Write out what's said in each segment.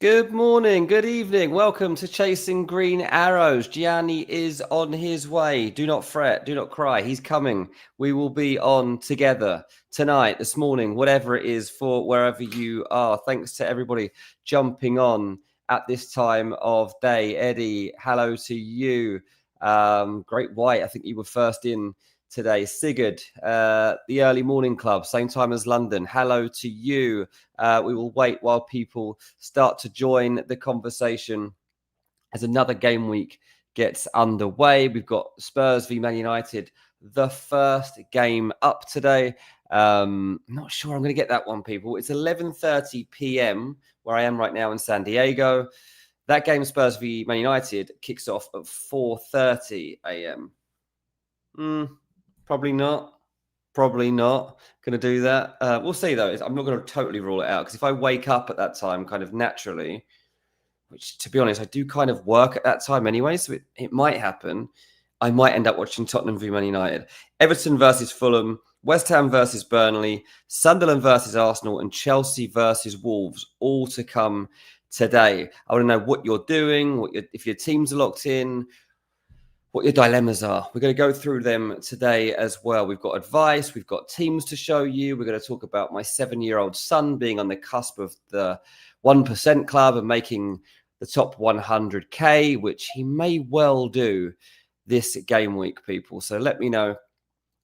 Good morning, good evening. Welcome to Chasing Green Arrows. Gianni is on his way. Do not fret, do not cry. He's coming. We will be on together tonight, this morning, whatever it is for wherever you are. Thanks to everybody jumping on at this time of day. Eddie, hello to you. Great White, I think you were first in today. Sigurd, the early morning club, same time as London. Hello to you. We will wait while people start to join the conversation as another game week gets underway. We've got Spurs v Man United, the first game up today. Not sure I'm going to get that one, people. It's 11:30 p.m. where I am right now in San Diego. That game, Spurs v Man United, kicks off at 4:30 a.m. Probably not. Probably not going to do that. We'll see, though. I'm not going to totally rule it out, because if I wake up at that time kind of naturally, which, to be honest, I do kind of work at that time anyway, so it might happen, I might end up watching Tottenham v Man United, Everton versus Fulham, West Ham versus Burnley, Sunderland versus Arsenal, and Chelsea versus Wolves, all to come today. I want to know what you're doing, if your teams are locked in, what your dilemmas are. We're going to go through them today as well. We've got advice, we've got teams to show you. We're going to talk about my 7-year-old son being on the cusp of the 1% club and making the top 100K, which he may well do this game week, people. So let me know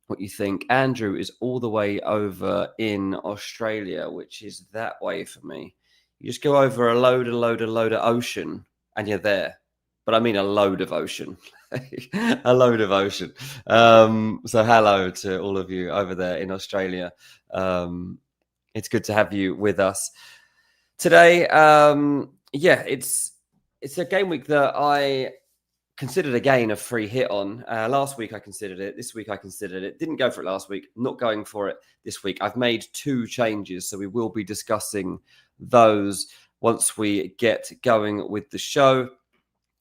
what you think. Andrew is all the way over in Australia, which is that way for me. You just go over a load of ocean and you're there. But I mean a load of ocean. A load of ocean. So hello to all of you over there in Australia. It's good to have you with us today. It's a game week that I considered again a free hit on. Last week I considered it. This week I considered it. Didn't go for it last week. Not going for it this week. I've made 2 changes, so we will be discussing those once we get going with the show.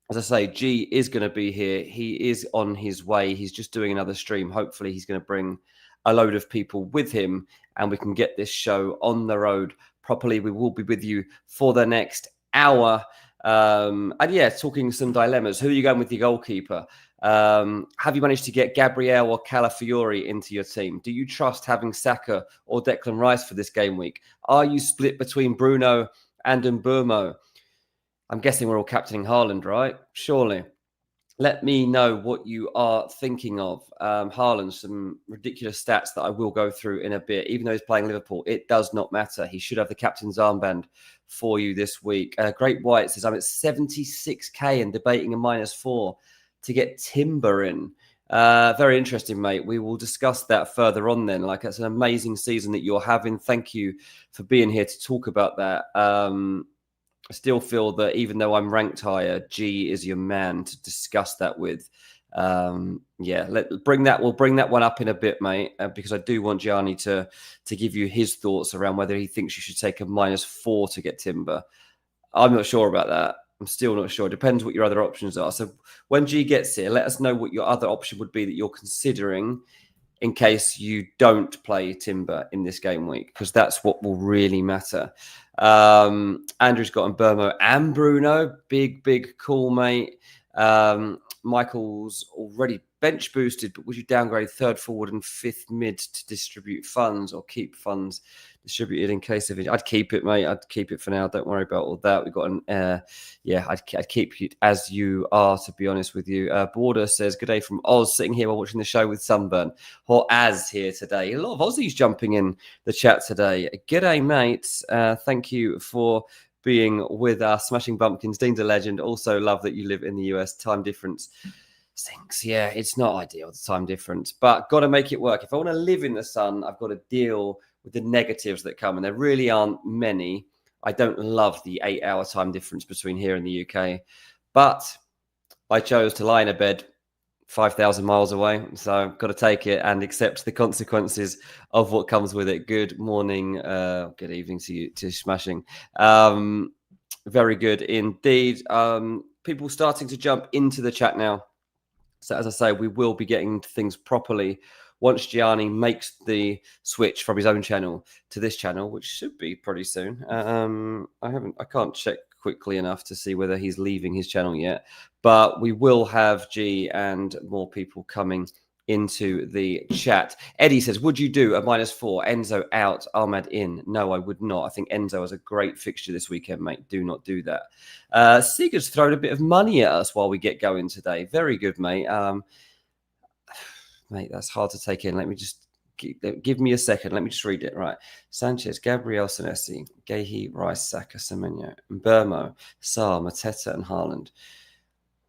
As I say, G is going to be here. He is on his way. He's just doing another stream. Hopefully, he's going to bring a load of people with him and we can get this show on the road properly. We will be with you for the next hour. Talking some dilemmas. Who are you going with your goalkeeper? Have you managed to get Gabriel or Calafiori into your team? Do you trust having Saka or Declan Rice for this game week? Are you split between Bruno and Mbeumo? I'm guessing we're all captaining Haaland, right? Surely. Let me know what you are thinking of. Haaland, some ridiculous stats that I will go through in a bit. Even though he's playing Liverpool, it does not matter. He should have the captain's armband for you this week. Great White says, I'm at 76k and debating a -4 to get Timber in. Very interesting, mate. We will discuss that further on then. Like, it's an amazing season that you're having. Thank you for being here to talk about that. I still feel that even though I'm ranked higher, G is your man to discuss that with. We'll bring that one up in a bit, mate, because I do want Gianni to give you his thoughts around whether he thinks you should take a -4 to get Timber. I'm not sure about that. I'm still not sure. It depends what your other options are. So when G gets here, let us know what your other option would be that you're considering in case you don't play Timber in this game week, because that's what will really matter. Andrew's got Mbeumo and Bruno. Big call, mate. Michael's already bench boosted, but would you downgrade 3rd forward and 5th mid to distribute funds or keep funds distributed in case of it? I'd keep it, mate. I'd keep it for now. Don't worry about all that. We've got I'd keep it as you are, to be honest with you. Border says, good day from Oz, sitting here while watching the show with sunburn. Or Az here today. A lot of Aussies jumping in the chat today. G'day, mates. Thank you for being with us. Smashing Bumpkins, Dean's a legend. Also love that you live in the US. Time difference stinks. Yeah, it's not ideal, the time difference, but got to make it work. If I want to live in the sun, I've got to deal with the negatives that come, and there really aren't many. I don't love the 8-hour time difference between here and the UK, but I chose to lie in a bed 5,000 miles away, so I've got to take it and accept the consequences of what comes with it. Good morning, good evening to you, to Smashing. Very good indeed. People starting to jump into the chat now. So as I say, we will be getting into things properly once Gianni makes the switch from his own channel to this channel, which should be pretty soon. I can't check quickly enough to see whether he's leaving his channel yet. But we will have G and more people coming into the chat. Eddie says, would you do a -4? Enzo out, Ahmad in? No, I would not. I think Enzo has a great fixture this weekend, mate. Do not do that. Sigurd's thrown a bit of money at us while we get going today. Very good, mate. Mate, that's hard to take in. Let me just give me a second. Let me just read it. Right. Sanchez, Gabriel Senesi, Gehi, Rice, Saka, Semenyo, Mbermo, Sarr, Mateta, and Haaland.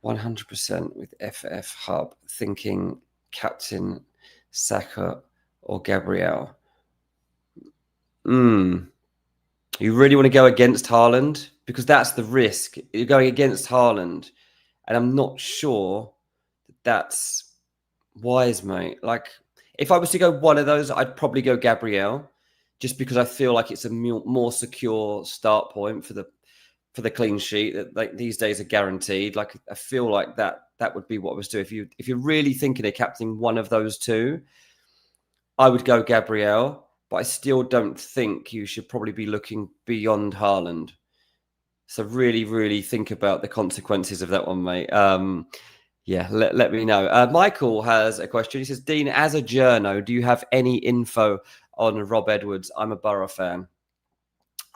100% with FF Hub, thinking Captain Saka or Gabriel. You really want to go against Haaland? Because that's the risk. You're going against Haaland. And I'm not sure that's wise, mate. Like, if I was to go one of those, I'd probably go Gabriel, just because I feel like it's a more secure start point for the clean sheet that, like, these days are guaranteed. Like, I feel like that would be what I was doing. If you're really thinking of captaining one of those two, I would go Gabriel, but I still don't think you should probably be looking beyond Haaland. So really, really think about the consequences of that one, mate. Yeah, let me know. Michael has a question. He says, Dean, as a journo, do you have any info on Rob Edwards? I'm a Borough fan.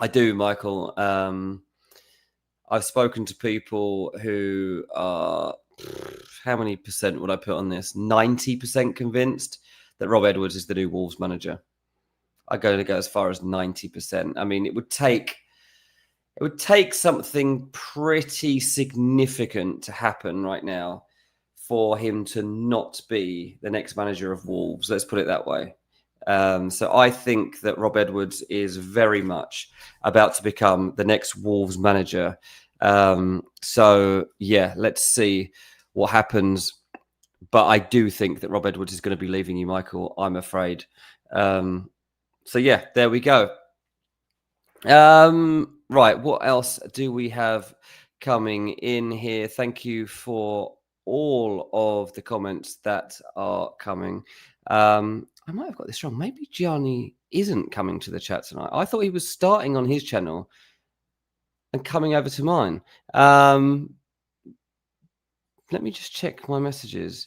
I do, Michael. I've spoken to people who are, how many percent would I put on this? 90% convinced that Rob Edwards is the new Wolves manager. I'm going to go as far as 90%. I mean, it would take something pretty significant to happen right now for him to not be the next manager of Wolves. Let's put it that way. So I think that Rob Edwards is very much about to become the next Wolves manager. So yeah, let's see what happens. But I do think that Rob Edwards is going to be leaving you, Michael, I'm afraid. So yeah, there we go. Right, what else do we have coming in here? Thank you for all of the comments that are coming. I might have got this wrong. Maybe Gianni isn't coming to the chat tonight. I thought he was starting on his channel and coming over to mine. Let me just check my messages.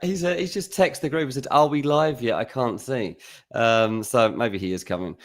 He's just texted the group and said, are we live yet? I can't see. So maybe he is coming.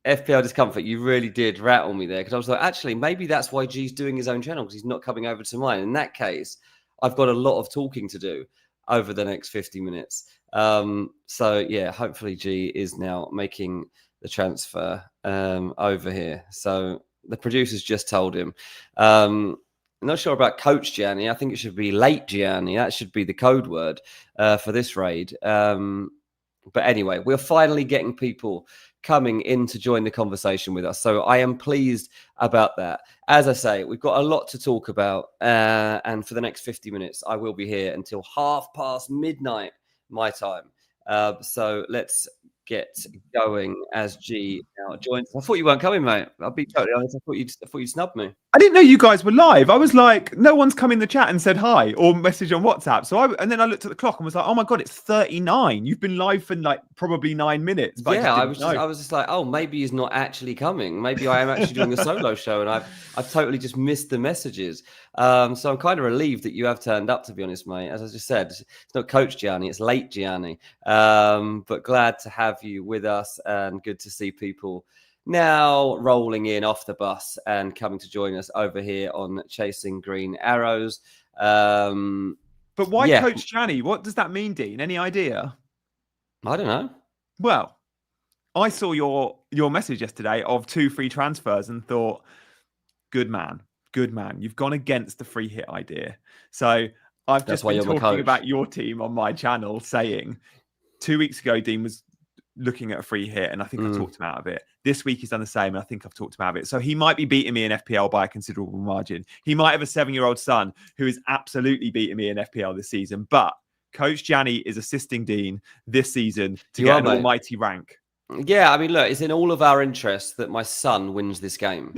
FPL Discomfort, you really did rattle me there, because I was like, actually, maybe that's why G's doing his own channel, because he's not coming over to mine. In that case, I've got a lot of talking to do over the next 50 minutes. So yeah, hopefully G is now making the transfer over here. So the producers just told him. I'm not sure about Coach Gianni. I think it should be late Gianni. That should be the code word for this raid. But anyway, we're finally getting people coming in to join the conversation with us. So I am pleased about that. As I say, we've got a lot to talk about. And for the next 50 minutes, I will be here until midnight my time. So let's get going as G now joins. I thought you weren't coming, mate. I'll be totally honest. I thought you'd snubbed me. I didn't know you guys were live. I was like, no one's come in the chat and said hi or message on WhatsApp. And then I looked at the clock and was like, oh my God, it's 39. You've been live for like probably 9 minutes. But yeah, I was just like, oh, maybe he's not actually coming. Maybe I am actually doing a solo show and I've totally just missed the messages. So I'm kind of relieved that you have turned up, to be honest, mate. As I just said, it's not Coach Gianni, it's late Gianni. But glad to have you with us and good to see people now rolling in off the bus and coming to join us over here on Chasing Green Arrows. But why Coach Gianni? What does that mean, Dean? Any idea? I don't know. Well, I saw your message yesterday of 2 free transfers and thought, good man. You've gone against the free hit idea. So I've just been talking about your team on my channel, saying 2 weeks ago, Dean was looking at a free hit, and I think I talked him out of it. This week he's done the same, and I think I've talked him out of it. So he might be beating me in FPL by a considerable margin. He might have a 7-year-old son who is absolutely beating me in FPL this season. But Coach Gianni is assisting Dean this season to get an almighty rank. Yeah, I mean, look, it's in all of our interests that my son wins this game,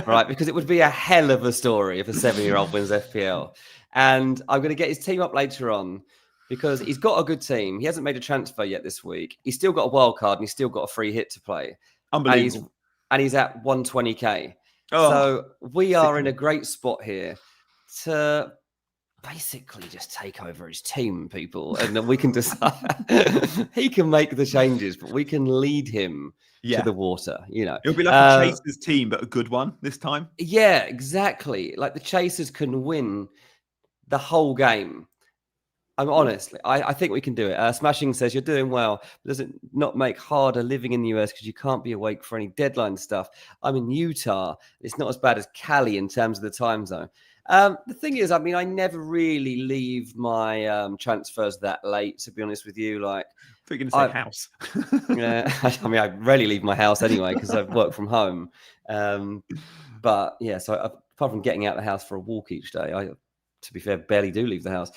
right? Because it would be a hell of a story if a 7-year-old wins FPL. And I'm going to get his team up later on. because he's got a good team. He hasn't made a transfer yet this week. He's still got a wild card and he's still got a free hit to play. Unbelievable. And he's at 120k. Oh, so we are in a great spot here to basically just take over his team, people, and then we can decide. He can make the changes, but we can lead him to the water. It'll be like a Chasers team, but a good one this time. Yeah, exactly. Like the Chasers can win the whole game. Honestly, I think we can do it. Smashing says, you're doing well. Does it not make harder living in the US because you can't be awake for any deadline stuff? I'm in Utah. It's not as bad as Cali in terms of the time zone. The thing is, I mean, I never really leave my transfers that late, to be honest with you. Like, I thought you were going to say house. Yeah, I mean, I rarely leave my house anyway because I work from home. But yeah, so apart from getting out of the house for a walk each day, I, to be fair, barely do leave the house.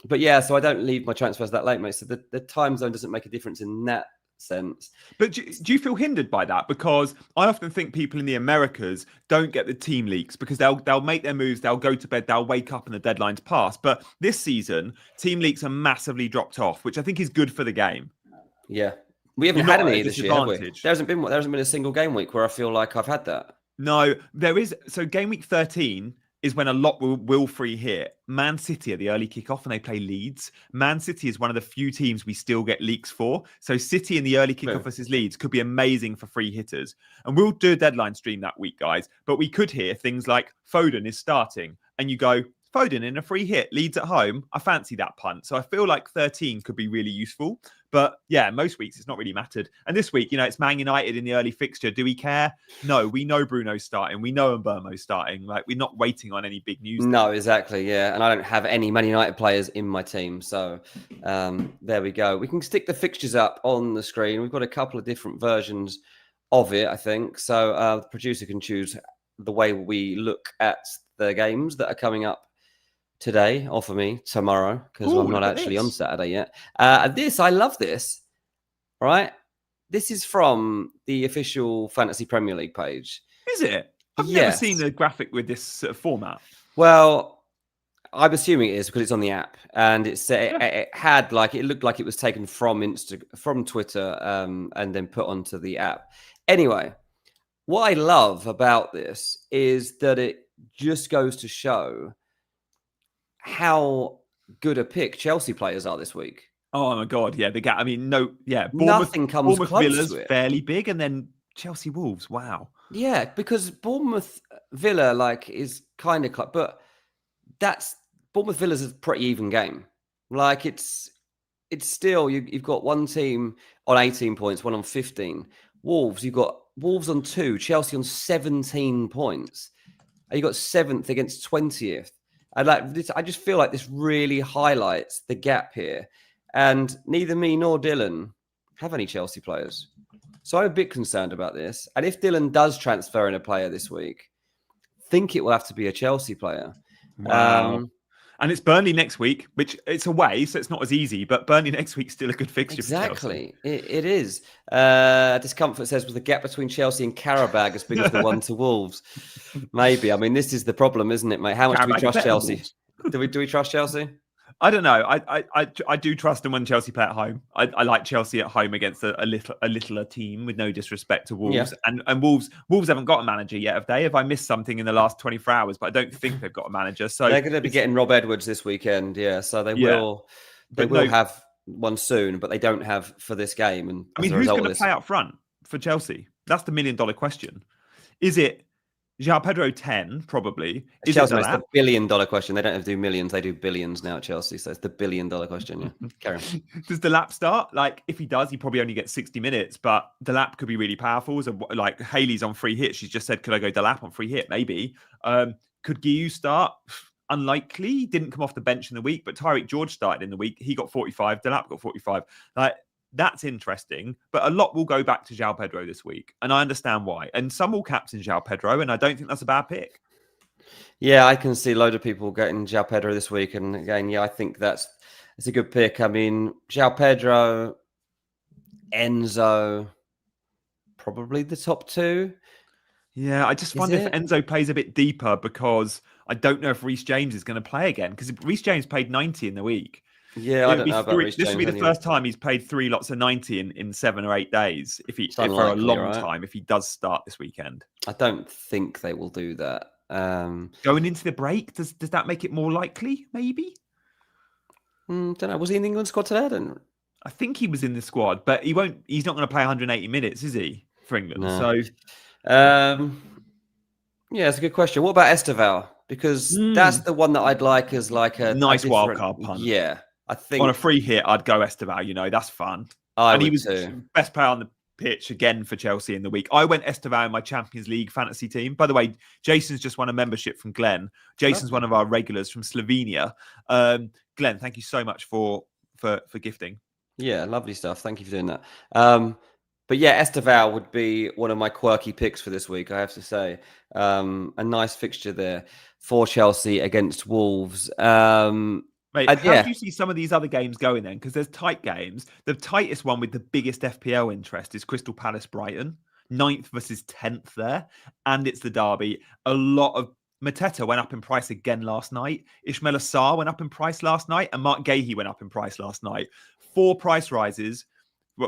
But yeah, so I don't leave my transfers that late, mate. So the time zone doesn't make a difference in that sense. But do you feel hindered by that? Because I often think people in the Americas don't get the team leaks because they'll make their moves, they'll go to bed, they'll wake up and the deadline's passed. But this season, team leaks are massively dropped off, which I think is good for the game. Yeah, we haven't had any this year, have we? There hasn't been a single game week where I feel like I've had that. No, there is. So game week 13 is when a lot will free hit. Man City are the early kickoff and they play Leeds. Man City is one of the few teams we still get leaks for. So City in the early kickoff versus Leeds could be amazing for free hitters. And we'll do a deadline stream that week, guys. But we could hear things like Foden is starting and you go, Foden in a free hit, Leeds at home. I fancy that punt. So I feel like 13 could be really useful. But yeah, most weeks it's not really mattered. And this week, it's Man United in the early fixture. Do we care? No, we know Bruno's starting. We know Mbeumo's starting. Like, we're not waiting on any big news. No, exactly. Yeah. And I don't have any Man United players in my team. So there we go. We can stick the fixtures up on the screen. We've got a couple of different versions of it, I think. So the producer can choose the way we look at the games that are coming up today, or for me tomorrow, because I'm not actually on Saturday yet. I love this. Right, this is from the official Fantasy Premier League page. Is it? I've never seen a graphic with this sort of format. Well, I'm assuming it is because it's on the app, and it looked like it was taken from Twitter, and then put onto the app. Anyway, what I love about this is that it just goes to show how good a pick Chelsea players are this week. Oh my God, yeah, Nothing comes close Villa's to it. Fairly big, and then Chelsea Wolves. Wow. Yeah, because Bournemouth Villa is kind of close, but Bournemouth Villa's a pretty even game. Like it's still you've got one team on 18 points, one on 15. Wolves, you've got Wolves on 2, Chelsea on 17 points. And you got 7th against 20th. I just feel like this really highlights the gap here. And neither me nor Dylan have any Chelsea players. So I'm a bit concerned about this. And if Dylan does transfer in a player this week, I think it will have to be a Chelsea player. Wow. And it's Burnley next week, which it's away, so it's not as easy. But Burnley next week's still a good fixture for Chelsea. It is. Discomfort says, was the gap between Chelsea and Karabag as big as the one to Wolves? Maybe. I mean, this is the problem, isn't it, mate? How much do we trust Chelsea? Do we trust Chelsea? I don't know. I do trust them when Chelsea play at home. I like Chelsea at home against a littler team, with no disrespect to Wolves. Yeah. And Wolves haven't got a manager yet, have they? Have I missed something in the last 24 hours? But I don't think they've got a manager. So they're going to be getting Rob Edwards this weekend. Yeah, so they will have one soon, but they don't have for this game. And I mean, who's going to play up front for Chelsea? That's the $1 million question. Is it João Pedro 10, probably? Is Chelsea, it's the $1 billion question. They don't have to do millions, they do billions now at Chelsea. So it's the $1 billion question. Yeah. Carry on. Does Delap start? Like, if he does, he probably only gets 60 minutes, but Delap could be really powerful. So, like, Hayley's on free hit. She's just said, could I go Delap on free hit? Maybe. Could Guiu start? Unlikely. Didn't come off the bench in the week, but Tyreek George started in the week. He got 45. Delap got 45. Like, that's interesting, but a lot will go back to João Pedro this week, and I understand why. And some will captain João Pedro, and I don't think that's a bad pick. Yeah, I can see a load of people getting João Pedro this week, and again, I think it's a good pick. I mean, João Pedro, Enzo, probably the top 2. Yeah, I just wonder if Enzo plays a bit deeper, because I don't know if Reece James is going to play again, because Reece James played 90 in the week. Yeah, I don't know about Reece This would James be the anyway. first time he's played 3 lots of 90 in 7 or 8 days. If for a Unlikely, long right? time, if he does start this weekend. I don't think they will do that. Going into the break, does that make it more likely? Maybe. Don't know. Was he in the England squad today? I think he was in the squad, but he won't. He's not going to play 180 minutes, is he, for England? No. So, yeah, it's a good question. What about Esteval? Because that's the one that I'd like as like a nice different wildcard punt. Yeah, I think on a free hit, I'd go Esteval. That's fun. I and would he was too. Best player on the pitch again for Chelsea in the week. I went Esteval in my Champions League fantasy team. By the way, Jason's just won a membership from Glenn. Jason's one of our regulars from Slovenia. Glenn, thank you so much for gifting. Yeah, lovely stuff. Thank you for doing that. But yeah, Esteval would be one of my quirky picks for this week, I have to say. A nice fixture there for Chelsea against Wolves. Mate, how do you see some of these other games going then? Because there's tight games. The tightest one with the biggest FPL interest is Crystal Palace Brighton, 9th versus 10th there. And it's the derby. A lot of Mateta went up in price again last night. Ismail Assar went up in price last night. And Mark Gahey went up in price last night. 4 price rises.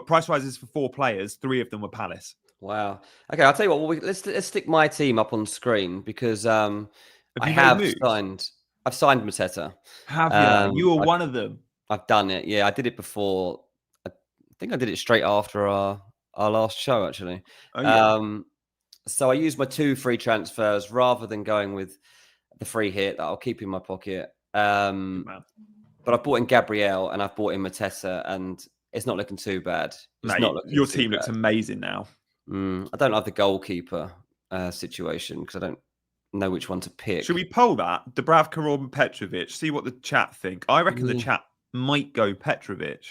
Price rises for 4 players. 3 of them were Palace. Wow. Okay, I'll tell you what. Let's stick my team up on screen because I have signed. I've signed Mateta. Have you? You were one of them. I've done it. Yeah, I did it before. I think I did it straight after our last show, actually. Oh, yeah. So I used my 2 free transfers rather than going with the free hit that I'll keep in my pocket. But I bought in Gabriel and I've bought in Mateta, and it's not looking too bad. Your team looks amazing now. I don't have the goalkeeper situation because I don't know which one to pick. Should we poll that? Dubravka or Petrovic? See what the chat think. I reckon the chat might go Petrovic.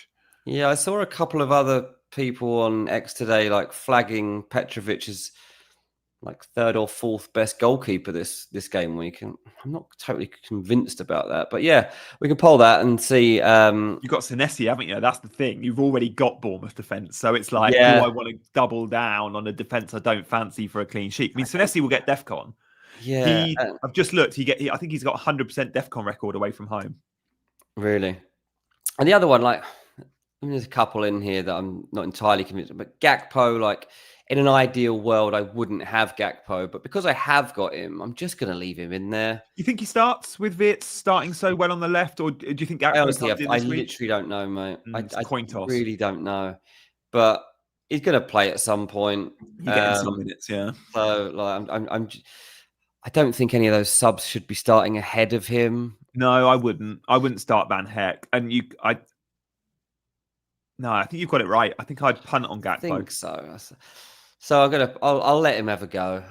Yeah, I saw a couple of other people on X today like flagging Petrovic as like 3rd or 4th best goalkeeper this game week, and I'm not totally convinced about that. But yeah, we can poll that and see. You've got Senesi, haven't you? That's the thing. You've already got Bournemouth defence, so it's like, do I want to double down on a defence I don't fancy for a clean sheet? I mean, Senesi will get DEFCON. Yeah, I've just looked. I think he's got 100% DEFCON record away from home. Really, and the other one, like, there's a couple in here that I'm not entirely convinced, but Gakpo, like. In an ideal world, I wouldn't have Gakpo, but because I have got him, I'm just going to leave him in there. You think he starts with Wirtz starting so well on the left, or do you think Gakpo I literally don't know, mate. I coin toss. Really don't know, but he's going to play at some point. He gets some minutes, yeah. So, like, I don't think any of those subs should be starting ahead of him. No, I wouldn't. I wouldn't start Van Heck, and No, I think you've got it right. I think I'd punt on Gakpo. I think so. So I'll let him have a go.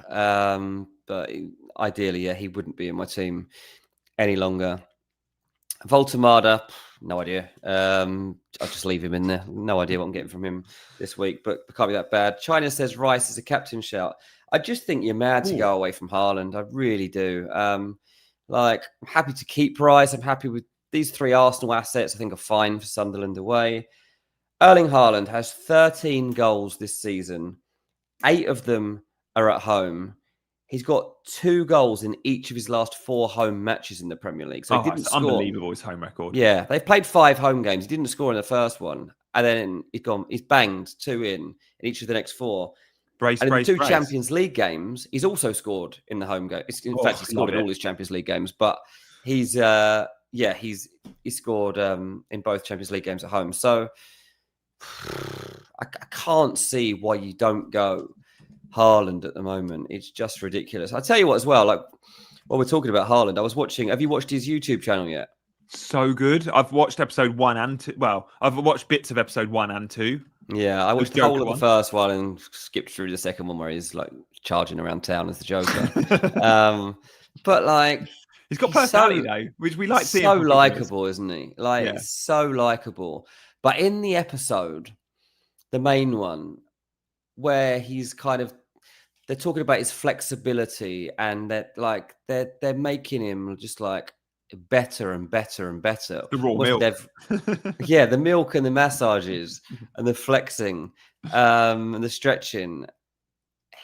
But ideally, yeah, he wouldn't be in my team any longer. Voltemada, no idea. I'll just leave him in there. No idea what I'm getting from him this week, but it can't be that bad. China says Rice is a captain shout. I just think you're mad to go away from Haaland. I really do. I'm happy to keep Rice. I'm happy with these 3 Arsenal assets. I think are fine for Sunderland away. Erling Haaland has 13 goals this season. 8 of them are at home. He's got 2 goals in each of his last 4 home matches in the Premier League. So he didn't score. Unbelievable, his home record. Yeah, they've played 5 home games. He didn't score in the first one. And then he's banged 2 in each of the next 4. Brace. Champions League games, he's also scored in the home game. In fact, he scored in all his Champions League games. But he's scored in both Champions League games at home. So I can't see why you don't go Haaland at the moment. It's just ridiculous. I'll tell you what as well, like while we're talking about Haaland, I was watching, have you watched his YouTube channel yet? So good. I've watched episode 1 and 2. Well, I've watched bits of episode 1 and 2. Yeah, I watched the whole of the first one and skipped through the second one where he's like charging around town as the Joker. But like, he's got personality though, which we like seeing. So likable, isn't he? Like, so likable. But in the episode, the main one, where he's kind of, they're talking about his flexibility, and that like they're making him just like better and better and better. The raw milk. Yeah, the milk and the massages and the flexing and the stretching.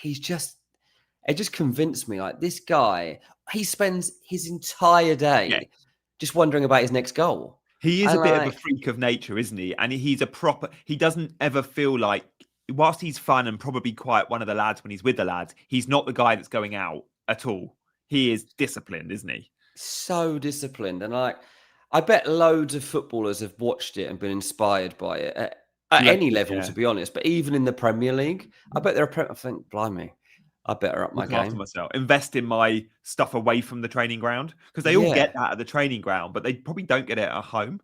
It just convinced me, like, this guy, he spends his entire day just wondering about his next goal. He is a bit of a freak of nature, isn't he? And he's he doesn't ever feel like, whilst he's fun and probably quite one of the lads when he's with the lads, he's not the guy that's going out at all. He is disciplined, isn't he? So disciplined. And I bet loads of footballers have watched it and been inspired by it at any level, to be honest. But even in the Premier League, I bet I think, blimey, I better up my game. After myself, invest in my stuff away from the training ground, because they all get that at the training ground, but they probably don't get it at home.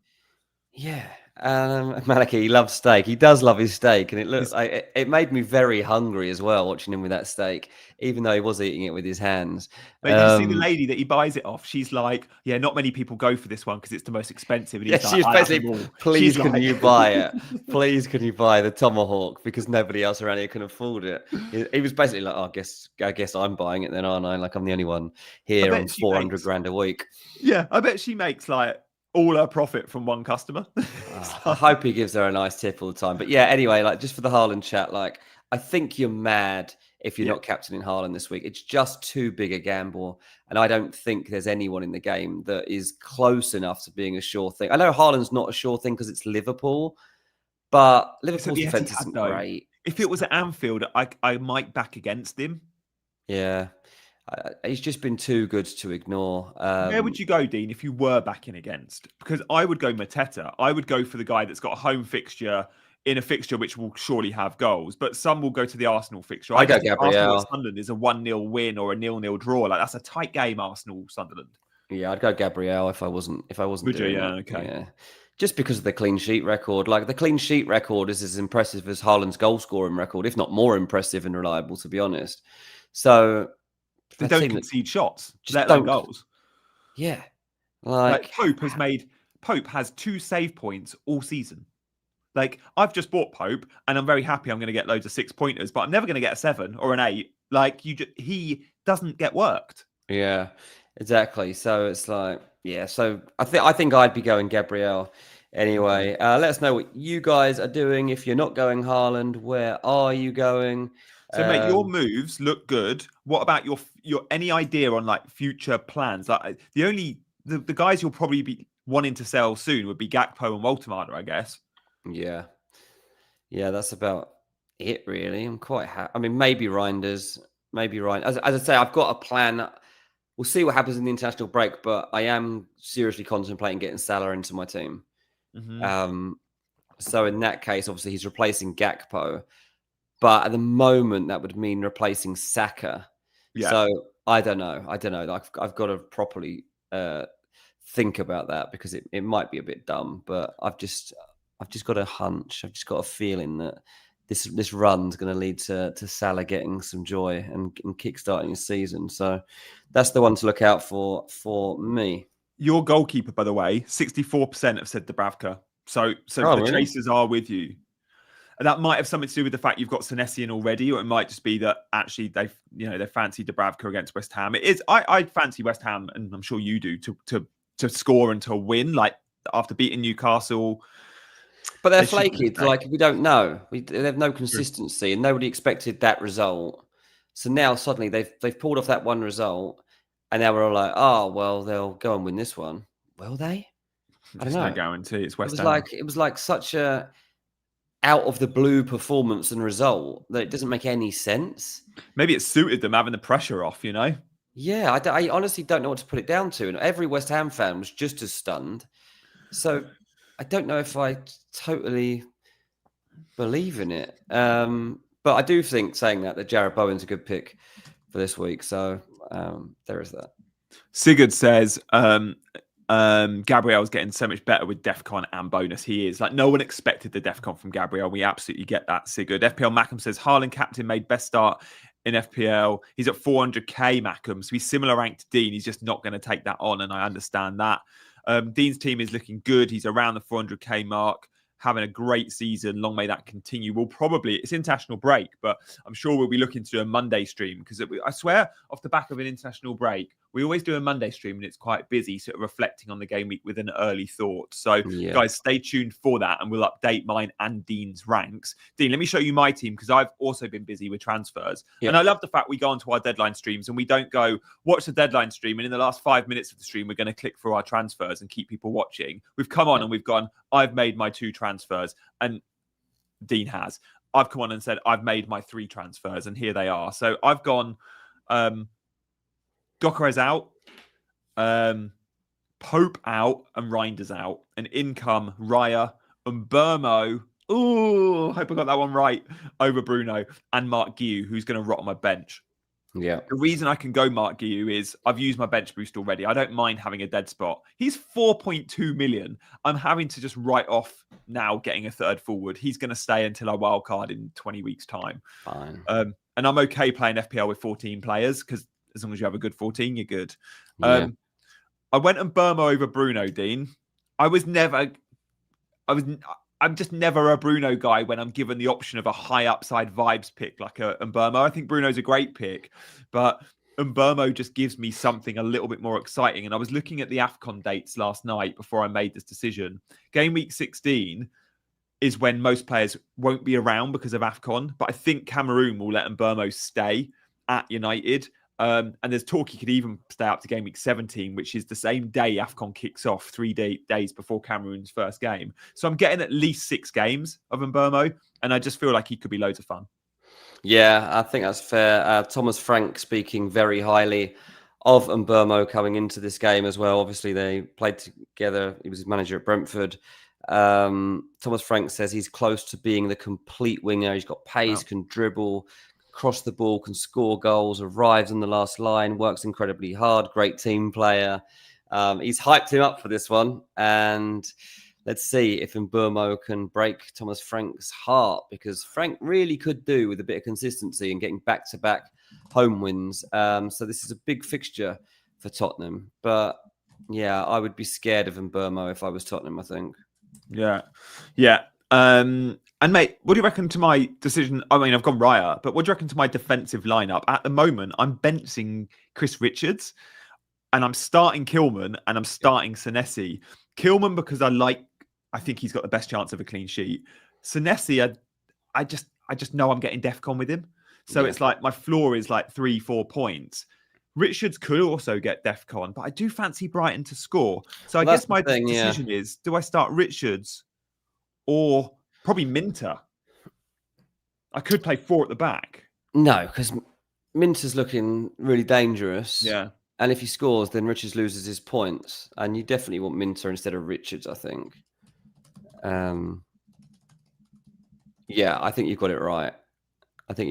Yeah. Maliki, he loves steak. He does love his steak, and it made me very hungry as well watching him with that steak, even though he was eating it with his hands. But you see the lady that he buys it off. She's like, "Yeah, not many people go for this one because it's the most expensive." And she's basically, "Please, can you buy it? Please, can you buy the tomahawk because nobody else around here can afford it?" He was basically like, "Oh, I guess I'm buying it then, aren't I? Like I'm the only one here on 400 grand a week." Yeah, I bet she makes like all her profit from one customer. I hope he gives her a nice tip all the time. But yeah, anyway, like just for the Haaland chat, like I think you're mad if you're not captaining Haaland this week. It's just too big a gamble. And I don't think there's anyone in the game that is close enough to being a sure thing. I know Haaland's not a sure thing because it's Liverpool, but Liverpool's defense isn't great. If it was at Anfield, I might back against him. Yeah. He's just been too good to ignore. Where would you go, Dean, if you were backing against? Because I would go Mateta. I would go for the guy that's got a home fixture in a fixture which will surely have goals, but some will go to the Arsenal fixture. I go Gabriel. Arsenal Sunderland is a 1-0 win or a 0-0 draw. Like that's a tight game, Arsenal Sunderland. Yeah, I'd go Gabriel if I wasn't. Would you? Yeah, okay. Yeah. Just because of the clean sheet record. Like the clean sheet record is as impressive as Haaland's goal scoring record, if not more impressive and reliable, to be honest. So. They don't concede shots, let alone goals. Yeah. Like Pope has 2 save points all season. Like I've just bought Pope and I'm very happy I'm going to get loads of 6-pointers, but I'm never going to get a 7 or an 8. Like he doesn't get worked. Yeah, exactly. So it's like, yeah. So I think I'd be going Gabriel anyway. Let us know what you guys are doing. If you're not going Haaland, where are you going? So, mate, your moves look good. What about your any idea on like future plans? Like the guys you'll probably be wanting to sell soon would be Gakpo and Woltemade, I guess. Yeah, that's about it, really. I'm quite happy. I mean, maybe Reinders, As I say, I've got a plan. We'll see what happens in the international break, but I am seriously contemplating getting Salah into my team. Mm-hmm. So in that case, obviously, he's replacing Gakpo. But at the moment, that would mean replacing Saka. Yeah. So I don't know. I've got to properly think about that because it might be a bit dumb. But I've just got a hunch. I've just got a feeling that this run's going to lead to Salah getting some joy and kickstarting his season. So that's the one to look out for me. Your goalkeeper, by the way, 64% have said Dubravka. So the chasers are with you. And that might have something to do with the fact you've got Senesi in already, or it might just be that actually they fancy Dubravka against West Ham. It is. I fancy West Ham, and I'm sure you do, to score and to win, like after beating Newcastle. But they're flaky. Like we don't know. They have no consistency, and nobody expected that result. So now suddenly they've pulled off that one result, and now we're all like, oh well, they'll go and win this one. Will they? I don't know. No guarantee. It's West Ham. It was like such a out of the blue performance and result that it doesn't make any sense. Maybe it suited them having the pressure off, you know? Yeah, I honestly don't know what to put it down to. And every West Ham fan was just as stunned. So I don't know if I totally believe in it. But I do think saying that Jared Bowen's a good pick for this week. So there is that. Sigurd says, Gabriel's getting so much better with DEFCON and bonus. He is. Like, no one expected the DEFCON from Gabriel. We absolutely get that, Sigurd. FPL Mackham says, Haaland captain made best start in FPL. He's at 400k, Mackham. So he's similar rank to Dean. He's just not going to take that on, and I understand that. Dean's team is looking good. He's around the 400k mark, having a great season. Long may that continue. It's international break, but I'm sure we'll be looking to do a Monday stream because I swear off the back of an international break, We always do a Monday stream and it's quite busy, sort of reflecting on the game week with an early thought. So guys, stay tuned for that and we'll update mine and Dean's ranks. Dean, let me show you my team because I've also been busy with transfers. And I love the fact we go onto our deadline streams and we don't go watch the deadline stream and in the last 5 minutes of the stream, we're going to click through our transfers and keep people watching. We've come on and we've gone, I've made my 2 transfers and Dean has. I've come on and said, I've made my 3 transfers and here they are. So I've gone Gyökeres out, Pope out, and Reinders out. And in come Raya and Burmo. Oh, hope I got that one right. Over Bruno and Mark Guiu, who's going to rot on my bench. Yeah. The reason I can go Mark Guiu is I've used my bench boost already. I don't mind having a dead spot. He's 4.2 million. I'm having to just write off now getting a third forward. He's going to stay until I wildcard in 20 weeks' time. Fine. And I'm okay playing FPL with 14 players because as long as you have a good 14, you're good. Yeah. I went and Burmo over Bruno, Dean. I'm just never a Bruno guy when I'm given the option of a high upside vibes pick like a Mbeumo. I think Bruno's a great pick, but Mbeumo just gives me something a little bit more exciting. And I was looking at the AFCON dates last night before I made this decision. Game week 16 is when most players won't be around because of AFCON, but I think Cameroon will let Mbeumo stay at United. And there's talk he could even stay up to game week 17, which is the same day AFCON kicks off, 3 days before Cameroon's first game. So I'm getting at least 6 games of Mbeumo, and I just feel like he could be loads of fun. Yeah, I think that's fair. Thomas Frank speaking very highly of Mbeumo coming into this game as well. Obviously, they played together. He was his manager at Brentford. Thomas Frank says he's close to being the complete winger. He's got pace, can dribble, cross the ball, can score goals, arrives on the last line, works incredibly hard, great team player. He's hyped him up for this one. And let's see if Mbeumo can break Thomas Frank's heart, because Frank really could do with a bit of consistency and getting back-to-back home wins. So this is a big fixture for Tottenham. But yeah, I would be scared of Mbeumo if I was Tottenham, I think. Yeah. And mate, what do you reckon to my decision? I mean, I've gone Raya, but what do you reckon to my defensive lineup? At the moment, I'm benching Chris Richards and I'm starting Kilman and I'm starting Senesi. Kilman because I think he's got the best chance of a clean sheet. Senesi, I just know I'm getting DEFCON with him. So it's like my floor is like 3-4 points. Richards could also get DEFCON, but I do fancy Brighton to score. So I guess my decision is, do I start Richards or probably Minter? I could play 4 at the back. No, because Minter's looking really dangerous. Yeah. And if he scores, then Richards loses his points. And you definitely want Minter instead of Richards, I think. Yeah, I think you've got it right. Thank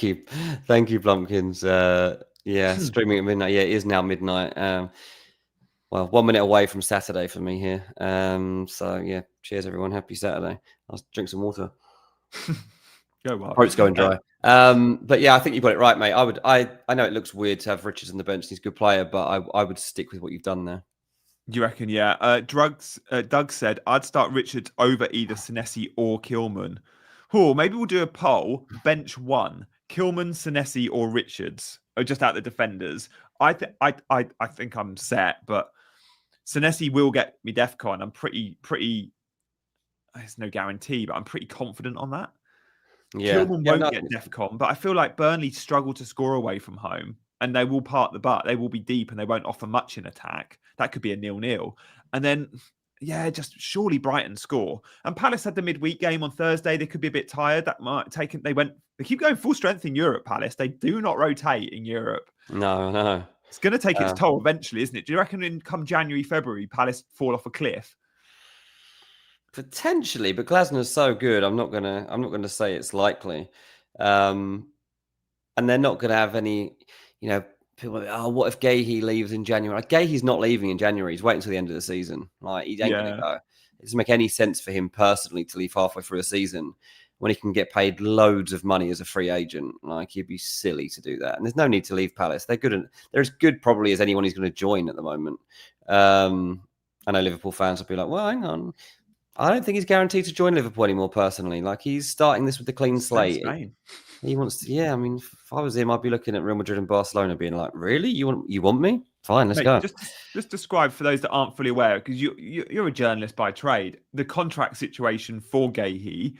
you. Thank you, Blumpkins. Streaming at midnight. Yeah, it is now midnight. Well, 1 minute away from Saturday for me here. So yeah, cheers everyone. Happy Saturday. I'll drink some water. Go well. Throat's going dry. But yeah, I think you got it right, mate. I know it looks weird to have Richards on the bench. He's a good player, but I would stick with what you've done there. You reckon? Yeah. Doug said I'd start Richards over either Senesi or Kilman. Oh, maybe we'll do a poll. Bench 1: Kilman, Senesi, or Richards, or just out the defenders. I think I'm set, but Senesi will get me DEFCON. I'm pretty. There's no guarantee, but I'm pretty confident on that. Yeah, Kilman won't get DEFCON, but I feel like Burnley struggle to score away from home, and they will park the butt. They will be deep, and they won't offer much in attack. That could be a 0-0, and then. Yeah, just surely Brighton score. And Palace had the midweek game on Thursday. They could be a bit tired. That might take it. They keep going full strength in Europe, Palace. They do not rotate in Europe. No. It's going to take its toll eventually, isn't it? Do you reckon come January, February, Palace fall off a cliff? Potentially, but Glasner's so good. I'm not gonna say it's likely. And they're not gonna have any, people are like, what if Gahey leaves in January? Like, Gahey's not leaving in January. He's waiting until the end of the season. Like, he ain't going to go. It doesn't make any sense for him personally to leave halfway through a season when he can get paid loads of money as a free agent. Like, he'd be silly to do that. And there's no need to leave Palace. They're good. They're as good probably as anyone who's going to join at the moment. I know Liverpool fans will be like, well, hang on. I don't think he's guaranteed to join Liverpool anymore. Personally, like he's starting this with the clean slate. Insane. He wants to. Yeah, I mean, if I was him, I'd be looking at Real Madrid and Barcelona, being like, "Really? You want me? Fine, let's go." Just describe for those that aren't fully aware, because you're a journalist by trade, the contract situation for Gahey.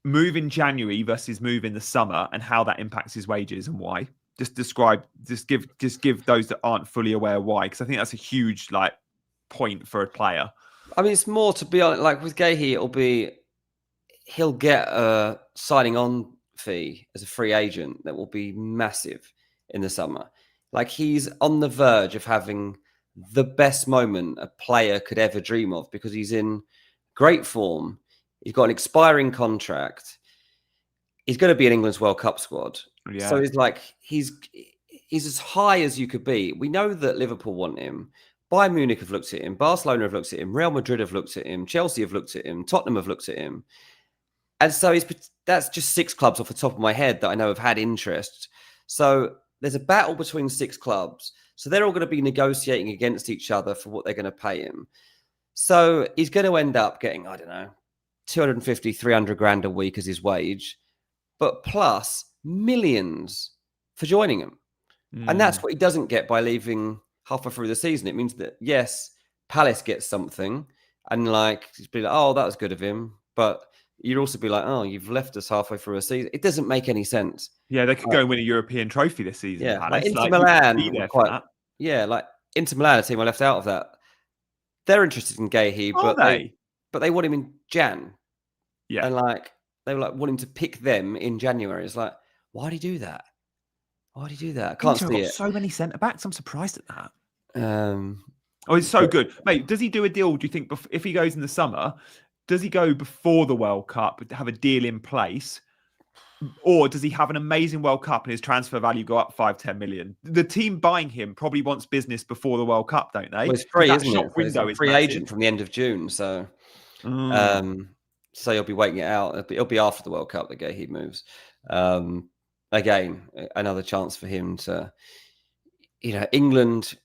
Move in January versus move in the summer, and how that impacts his wages and why. Just give those that aren't fully aware why, because I think that's a huge point for a player. I mean, it's more to be honest. Like with Gahey, he'll get a signing on fee as a free agent that will be massive in the summer. Like he's on the verge of having the best moment a player could ever dream of, because he's in great form. He's got an expiring contract. He's going to be in England's World Cup squad. Yeah. So he's as high as you could be. We know that Liverpool want him. Bayern Munich have looked at him. Barcelona have looked at him. Real Madrid have looked at him. Chelsea have looked at him. Tottenham have looked at him. And so that's just 6 clubs off the top of my head that I know have had interest. So there's a battle between 6 clubs. So they're all going to be negotiating against each other for what they're going to pay him. So he's going to end up getting, I don't know, 250, 300 grand a week as his wage, but plus millions for joining him. And that's what he doesn't get by leaving halfway through the season. It means that, yes, Palace gets something and he'd be like, oh, that was good of him. But you'd also be like, oh, you've left us halfway through a season. It doesn't make any sense. Yeah, they could go and win a European trophy this season. Yeah, like Inter Milan. Like Inter Milan, a team I left out of that. They're interested in Gahey, but they want him in Jan. Yeah, and they were wanting to pick them in January. It's like, why do you do that? Why do you do that? I can't see it. So many centre backs. I'm surprised at that. It's so good, mate. Does he do a deal? Do you think if he goes in the summer? Does he go before the World Cup, have a deal in place? Or does he have an amazing World Cup and his transfer value go up 5-10 million? The team buying him probably wants business before the World Cup, don't they? Well, it's free, isn't it? Window is free agent from the end of June. So so you'll be waiting it out. It'll be after the World Cup that Gahey moves. Again, another chance for him to, England.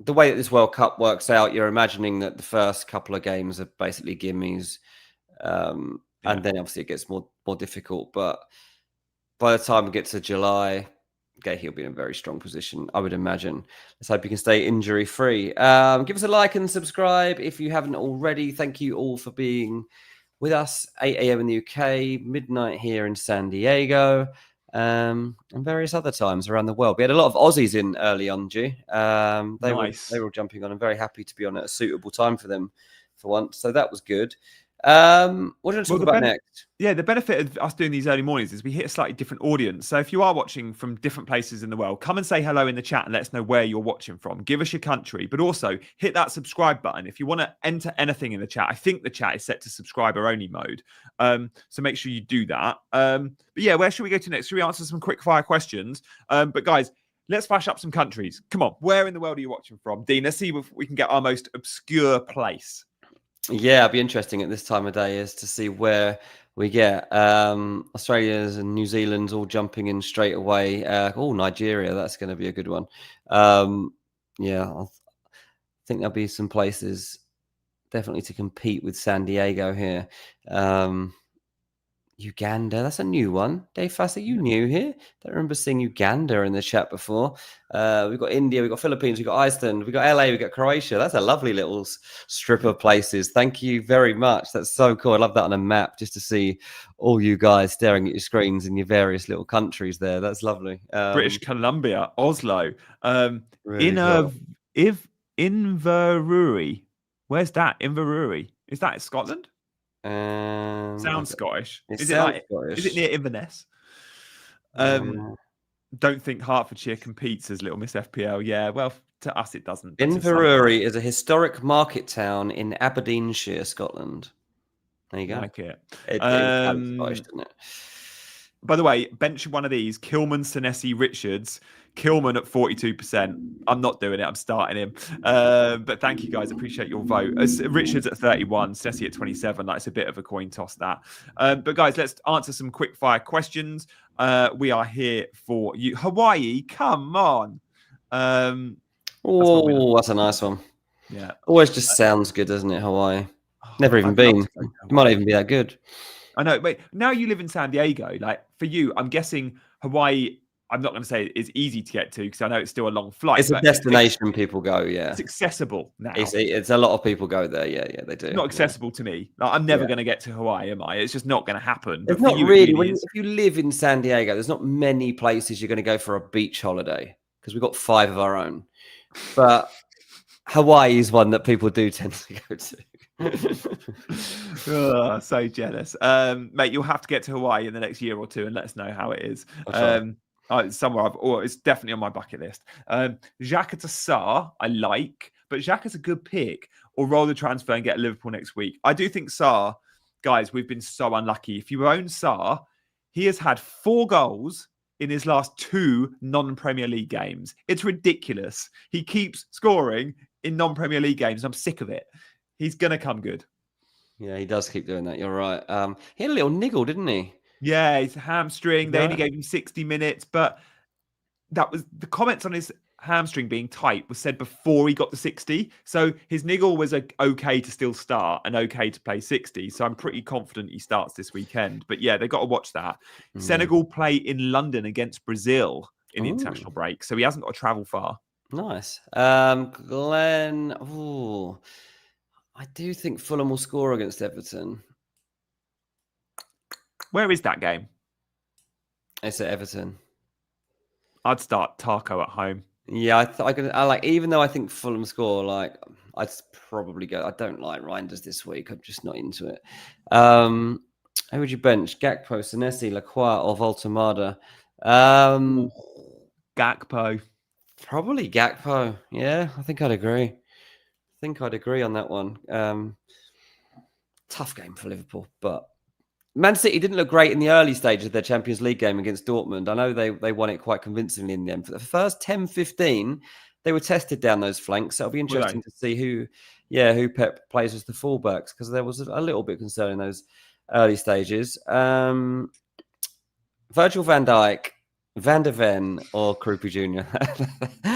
The way that this World Cup works out, you're imagining that the first couple of games are basically gimmies, and then obviously it gets more difficult. But by the time we get to July, Gahey will be in a very strong position, I would imagine. Let's hope you can stay injury free. Give us a like and subscribe if you haven't already. Thank you all for being with us. 8 a.m. in the UK, midnight here in San Diego. And various other times around the world. We had a lot of Aussies in early on, G. They were all jumping on. I'm very happy to be on at a suitable time for them for once. So that was good. What do you want to talk about next? Yeah, the benefit of us doing these early mornings is we hit a slightly different audience. So if you are watching from different places in the world, come and say hello in the chat and let us know where you're watching from. Give us your country, but also hit that subscribe button. If you want to enter anything in the chat, I think the chat is set to subscriber only mode. So make sure you do that. But yeah, where should we go to next? Should we answer some quick fire questions? But guys, let's flash up some countries. Come on, where in the world are you watching from? Dean, let's see if we can get our most obscure place. Yeah, it'll be interesting at this time of day is to see where we get Australia's and New Zealand's all jumping in straight away. Nigeria, that's going to be a good one. I think there'll be some places definitely to compete with San Diego here. Uganda, that's a new one. Dave Fass, are you new here? Don't remember seeing Uganda in the chat before. We've got India, we've got Philippines, we've got Iceland, we've got LA, we've got Croatia. That's a lovely little strip of places. Thank you very much. That's so cool. I love that on a map just to see all you guys staring at your screens in your various little countries there. That's lovely. British Columbia, Oslo, really cool. Inverurie. Where's that? Inverurie. Is that in Scotland? Sounds Scottish. Scottish. Is it near Inverness? Don't think Hertfordshire competes as Little Miss FPL. Yeah, well, to us it doesn't. Inverurie is a historic market town in Aberdeenshire, Scotland. There you go. Like it. It sounds Scottish, doesn't it? By the way, bench one of these: Kilman, Senesi, Richards. Kilman at 42%. I'm not doing it. I'm starting him. But thank you guys. Appreciate your vote. Richards at 31, Senesi at 27. That's a bit of a coin toss, that. But guys, let's answer some quick fire questions. We are here for you. Hawaii, come on. That's a nice one. Yeah. Always just sounds good, doesn't it, Hawaii? Never even I'd love been. to go to It might Hawaii. even be that good. I know. Wait, now you live in San Diego. Like for you, I'm guessing Hawaii. I'm not going to say it's easy to get to because I know it's still a long flight. It's a but destination people go. Yeah, it's accessible now. it's a lot of people go there. Yeah, they do. It's not accessible to me. Like, I'm never going to get to Hawaii, am I? It's just not going to happen. But It's for not you, really. it really is. If you live in San Diego, there's not many places you're going to go for a beach holiday because we've got 5 of our own. But Hawaii is one that people do tend to go to. Oh, so jealous. Mate, you'll have to get to Hawaii in the next year or two and let us know how it is. Somewhere it's definitely on my bucket list. Xhaka to Sarr, I like, but Xhaka's a good pick. Or roll the transfer and get Liverpool next week. I do think Sarr, guys, we've been so unlucky. If you own Sarr, he has had 4 goals in his last 2 non-Premier League games. It's ridiculous. He keeps scoring in non-Premier League games. I'm sick of it. He's going to come good. Yeah, he does keep doing that. You're right. He had a little niggle, didn't he? Yeah, his hamstring. They only gave him 60 minutes, but that was the comments on his hamstring being tight was said before he got the 60. So his niggle was okay to still start and okay to play 60. So I'm pretty confident he starts this weekend. But yeah, they got to watch that. Senegal play in London against Brazil in the international break. So he hasn't got to travel far. Nice. Glenn. Ooh. I do think Fulham will score against Everton. Where is that game? It's at Everton. I'd start Tarko at home. Yeah, I like. Even though I think Fulham score, like I'd probably go. I don't like Reinders this week. I'm just not into it. Who would you bench? Gakpo, Senesi, Lacroix, or Voltemada? Gakpo. Probably Gakpo. Yeah, I think I'd agree. On that one. Tough game for Liverpool, but Man City didn't look great in the early stages of their Champions League game against Dortmund. I know they won it quite convincingly in the end. For the first 10-15, they were tested down those flanks. So it'll be interesting to see who Pep plays as the fullbacks, because there was a little bit concern in those early stages. Virgil van Dijk, Van der Ven, or Krupi Jr.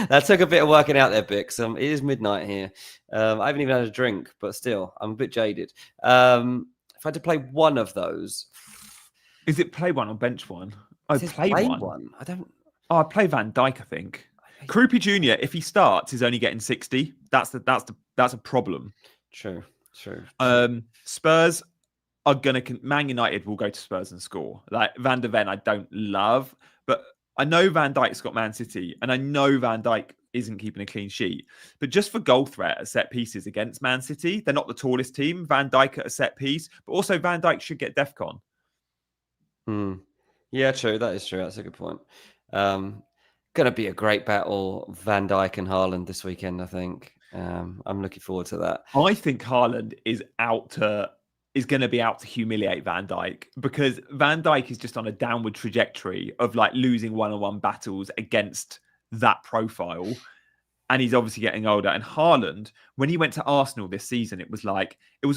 That took a bit of working out there, Bix. It is midnight here. I haven't even had a drink, but still, I'm a bit jaded. If I had to play one of those, is it play one or bench one? Play one. I don't. Oh, I play Van Dijk. I think Krupi Jr. If he starts, is only getting 60. That's a problem. True. Spurs are Man United will go to Spurs and score. Like Van der Ven, I don't love, but I know Van Dijk's got Man City, and I know Van Dijk isn't keeping a clean sheet. But just for goal threat at set pieces against Man City, they're not the tallest team. Van Dijk at a set piece, but also Van Dijk should get DEFCON. Yeah, true. That is true. That's a good point. Going to be a great battle, Van Dijk and Haaland this weekend, I think. I'm looking forward to that. I think Haaland is going to be out to humiliate Van Dijk, because Van Dijk is just on a downward trajectory of like losing one-on-one battles against that profile. And he's obviously getting older. And Haaland, when he went to Arsenal this season, it was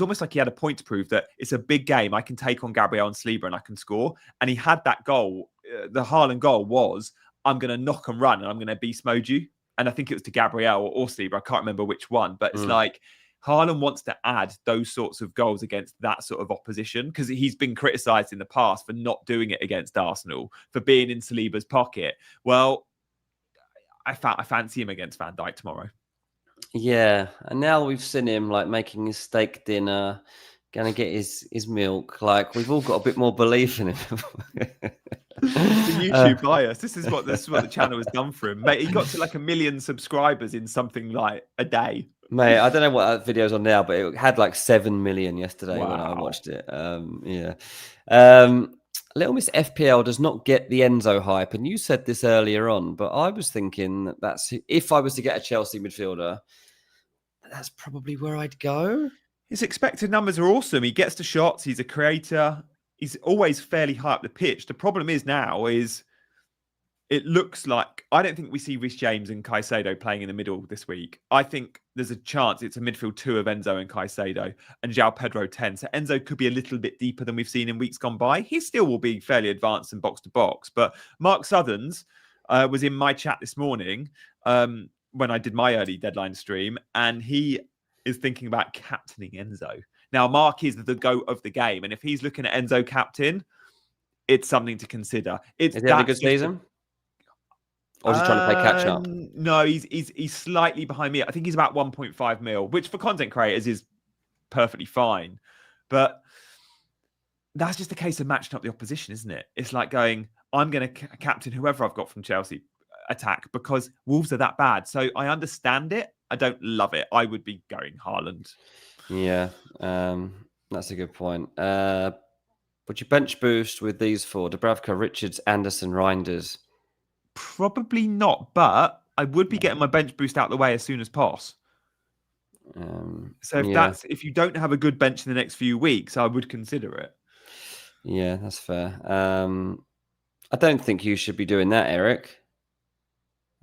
almost like he had a point to prove that it's a big game. I can take on Gabriel and Saliba and I can score. And he had that goal. The Haaland goal was, I'm going to knock and run and I'm going to beast mode you. And I think it was to Gabriel or Saliba. I can't remember which one, but it's like Haaland wants to add those sorts of goals against that sort of opposition, because he's been criticised in the past for not doing it against Arsenal, for being in Saliba's pocket. Well, I fancy him against Van Dijk tomorrow. Yeah, and now we've seen him like making his steak dinner, gonna get his milk. Like, we've all got a bit more belief in him. The YouTube bias. This is what the channel has done for him, mate. He got to like 1 million subscribers in something like a day. Mate, I don't know what that video's on now, but it had like 7 million yesterday when I watched it. Little Miss FPL does not get the Enzo hype, and you said this earlier on, but I was thinking that's if I was to get a Chelsea midfielder, that's probably where I'd go. His expected numbers are awesome. He gets to shots. He's a creator. He's always fairly high up the pitch. The problem is now it looks like, I don't think we see Reece James and Caicedo playing in the middle this week. I think there's a chance it's a midfield 2 of Enzo and Caicedo and João Pedro 10. So Enzo could be a little bit deeper than we've seen in weeks gone by. He still will be fairly advanced in box to box. But Mark Southerns was in my chat this morning when I did my early deadline stream, and he is thinking about captaining Enzo. Now, Mark is the GOAT of the game. And if he's looking at Enzo captain, it's something to consider. Is he having a good season? Or is he trying to play catch up? No, he's slightly behind me. I think he's about 1.5 mil, which for content creators is perfectly fine. But that's just a case of matching up the opposition, isn't it? It's like going, I'm going to captain whoever I've got from Chelsea attack because Wolves are that bad. So I understand it. I don't love it. I would be going Haaland. Yeah, that's a good point. Would you bench boost with these four? Dubravka, Richards, Anderson, Reinders? Probably not, but I would be getting my bench boost out of the way as soon as possible. So if you don't have a good bench in the next few weeks, I would consider it. Yeah, that's fair. I don't think you should be doing that, Eric.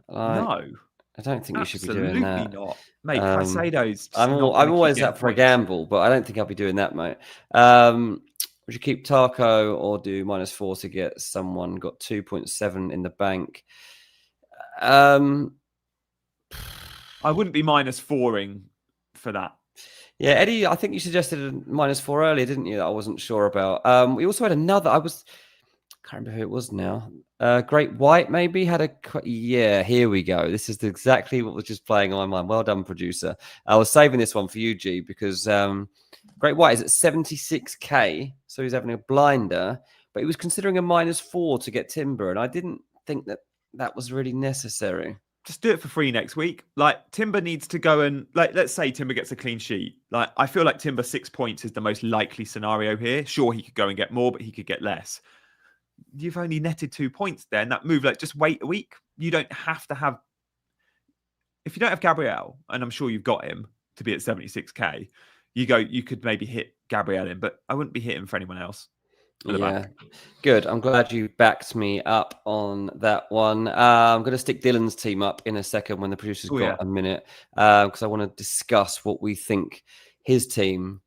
No. I don't think you should be doing that. Absolutely not. Mate, Caicedo's I'm always up for a gamble, but I don't think I'll be doing that, mate. Would you keep Tarko or do -4 to get someone? Got 2.7 in the bank. I wouldn't be -4ing for that. Yeah, Eddie, I think you suggested a -4 earlier, didn't you? That I wasn't sure about. We also had another. I can't remember who it was now. Great White maybe had a. Yeah, here we go. This is exactly what was just playing on my mind. Well done, producer. I was saving this one for you, G, because Great White is at 76k, so he's having a blinder, but he was considering a -4 to get Timber, and I didn't think that was really necessary. Just do it for free next week. Like, Timber needs to go and, like, let's say Timber gets a clean sheet. Like, I feel like Timber 6 points is the most likely scenario here. Sure, he could go and get more, but he could get less. You've only netted 2 points there in that move. Like, just wait a week. You don't have to have... If you don't have Gabriel, and I'm sure you've got him to be at 76k, you could maybe hit Gabriel in, but I wouldn't be hitting for anyone else. Yeah, good. I'm glad you backed me up on that one. I'm going to stick Dylan's team up in a second when the producer's got a minute, because I want to discuss what we think his team,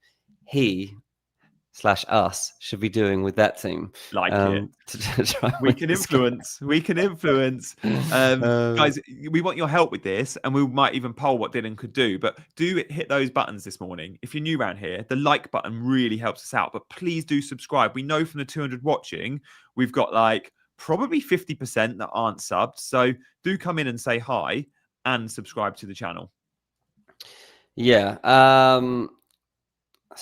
he/us, should be doing with that team. Like it. We can influence. We can influence. Guys, we want your help with this, and we might even poll what Dylan could do. But do hit those buttons this morning. If you're new around here, the like button really helps us out. But please do subscribe. We know from the 200 watching, we've got like probably 50% that aren't subbed. So do come in and say hi and subscribe to the channel. Yeah.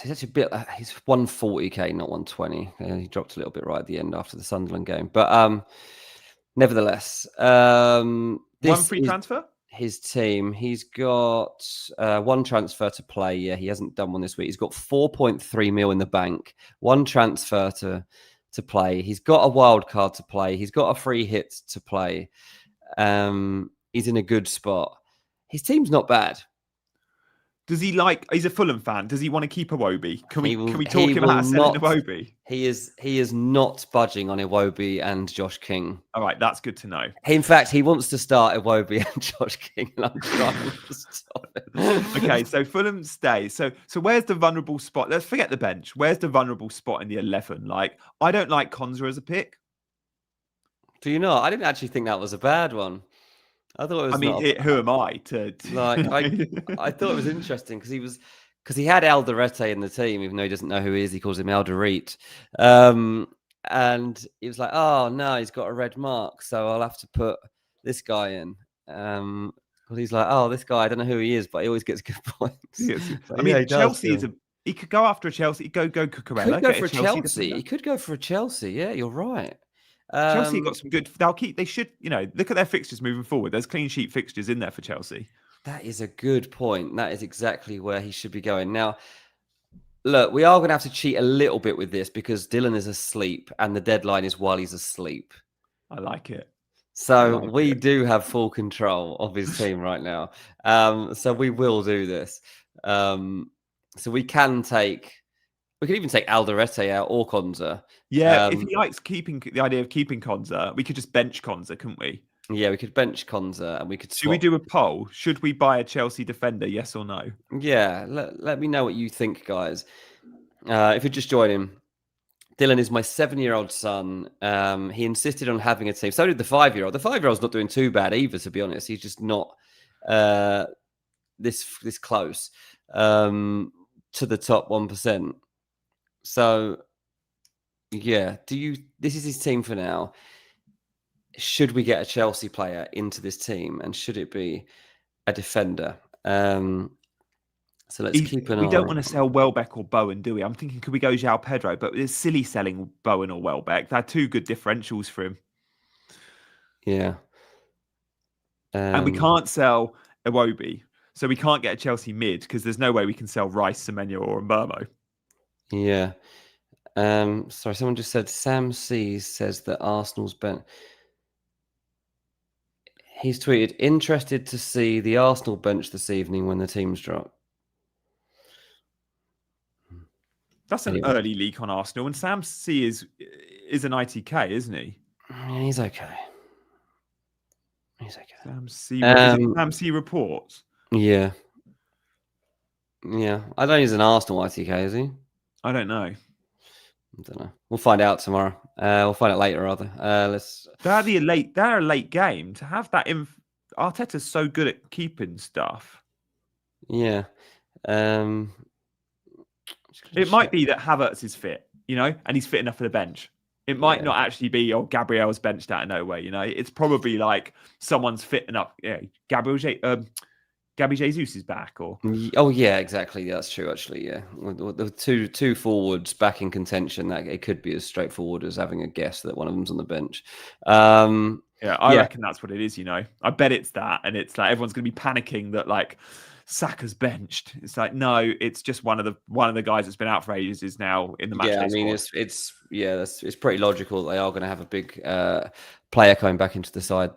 He's actually he's 140k, not 120. He dropped a little bit right at the end after the Sunderland game. But nevertheless, one free transfer? His team. He's got one transfer to play. Yeah, he hasn't done one this week. He's got 4.3 mil in the bank. One transfer to play. He's got a wild card to play. He's got a free hit to play. He's in a good spot. His team's not bad. Does he he's a Fulham fan. Does he want to keep Iwobi? Can we talk him out of selling Iwobi? He is not budging on Iwobi and Josh King. All right, that's good to know. In fact, he wants to start Iwobi and Josh King, and I'm trying to stop it. Okay, so Fulham stays. So where's the vulnerable spot? Let's forget the bench. Where's the vulnerable spot in the 11? Like, I don't like Konza as a pick. Do you not? I didn't actually think that was a bad one. I thought it was. I mean, who am I to like? I thought it was interesting because he had Alderete in the team, even though he doesn't know who he is. He calls him Alderete, and he was like, "Oh no, he's got a red mark, so I'll have to put this guy in." Because he's like, "Oh, this guy, I don't know who he is, but he always gets good points." Yes. I mean, Chelsea he could go after a Chelsea. Go Cucurella. Could go for a Chelsea. He could go for a Chelsea. Yeah, you're right. Chelsea got some good. They should, look at their fixtures moving forward. There's clean sheet fixtures in there for Chelsea. That is a good point. That is exactly where he should be going. Now, look, we are going to have to cheat a little bit with this because Dylan is asleep and the deadline is while he's asleep. I like it. So we do have full control of his team right now. So we will do this. So we can even take Alderete out or Konza. Yeah, if he likes the idea of keeping Konza, we could just bench Konza, couldn't we? Yeah, we could bench Konza and we could. Should we do a poll? Should we buy a Chelsea defender? Yes or no? Yeah, let me know what you think, guys. If you're just joining, Dylan is my 7-year-old son. He insisted on having a team. So did the 5-year-old. The 5-year-old's not doing too bad either, to be honest. He's just not this close. to the top 1%. So, yeah, this is his team for now. Should we get a Chelsea player into this team, and should it be a defender? So let's keep an eye. We don't want to sell Welbeck or Bowen, do we? I'm thinking, could we go João Pedro? But it's silly selling Bowen or Welbeck. They're two good differentials for him. Yeah. And we can't sell Iwobi. So we can't get a Chelsea mid because there's no way we can sell Rice, Semenyo or Mbeumo. Yeah. Sorry, someone just said Sam C says that Arsenal's bench. He's tweeted, interested to see the Arsenal bench this evening when the teams drop. That's an early leak on Arsenal. And Sam C is an ITK, isn't he? Yeah, he's okay. He's okay. Sam C. Sam C reports. Yeah. Yeah. I don't think he's an Arsenal ITK, is he? I don't know. I don't know. We'll find out tomorrow. We'll find out later, rather. They're a late game to have that. Arteta's so good at keeping stuff. Yeah. It might be that Havertz is fit, and he's fit enough for the bench. It might not actually be, Gabriel's benched out of nowhere, It's probably like someone's fit enough. Yeah, Gabby Jesus is back, or oh yeah, exactly. That's true. Actually, yeah, the two forwards back in contention, that it could be as straightforward as having a guess that one of them's on the bench. I reckon that's what it is. I bet it's that, and it's like everyone's going to be panicking that like Saka's benched. It's like no, it's just one of the guys that's been out for ages is now in the match. Yeah, I mean it's pretty logical that they are going to have a big player coming back into the side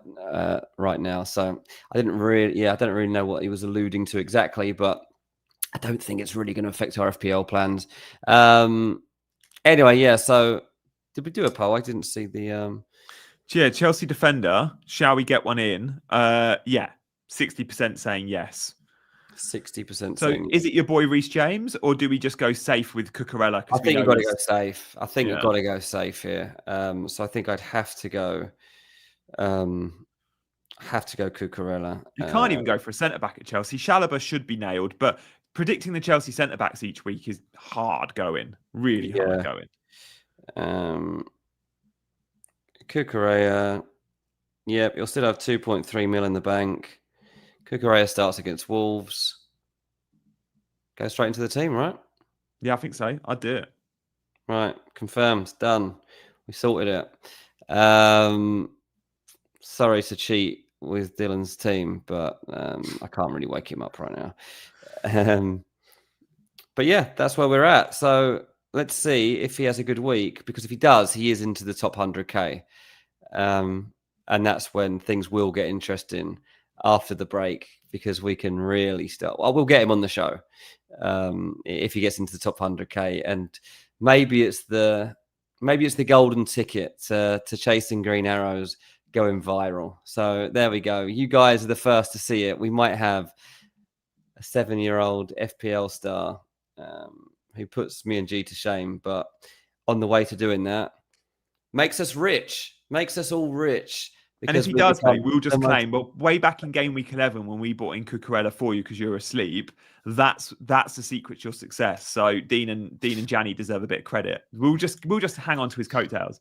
right now. So I don't really know what he was alluding to exactly, but I don't think it's really going to affect our FPL plans. Anyway, yeah. So did we do a poll? I didn't see the. Yeah, Chelsea defender. Shall we get one in? Yeah, 60% saying yes. 60%. So is it your boy Reece James, or do we just go safe with Cucurella? I think you've got to go safe. I think you've got to go safe here. So I think I'd have to go Cucurella. You can't even go for a centre back at Chelsea. Chalobah should be nailed, but predicting the Chelsea centre backs each week is hard going. Really hard going. Cucurella. Yep, you'll still have 2.3 mil in the bank. Cucurella starts against Wolves. Go straight into the team, right? Yeah, I think so. I'd do it. Right, confirmed. Done. We sorted it. Sorry to cheat with Dylan's team, but I can't really wake him up right now. But yeah, that's where we're at. So let's see if he has a good week, because if he does, he is into the top 100k. And that's when things will get interesting after the break, because we can really start. Well, we'll get him on the show if he gets into the top 100k, and maybe it's the golden ticket to chasing green arrows going viral. So there we go. You guys are the first to see it. We might have a 7-year-old FPL star who puts me and G to shame, but on the way to doing that, makes us all rich. And if he does, mate, we'll just claim. Well, way back in game week 11, when we bought in Cucurella for you because you were asleep, that's the secret to your success. So Dean and Gianni deserve a bit of credit. We'll just hang on to his coattails.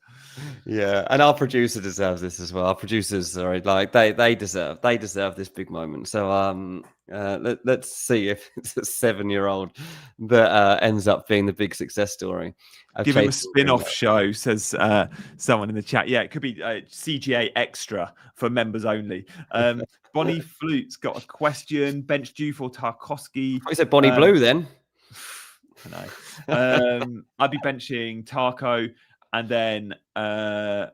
Yeah, and our producer deserves this as well. Our producers, sorry, like they deserve this big moment. So let's see if it's a 7-year-old that ends up being the big success story. Give him a spin-off show, says someone in the chat. Yeah, it could be CGA Extra for members only. Bonnie Flute's got a question. Bench due for Tarkowski. I said Bonnie Blue then. I know. I'd be benching Tarko, and then I'd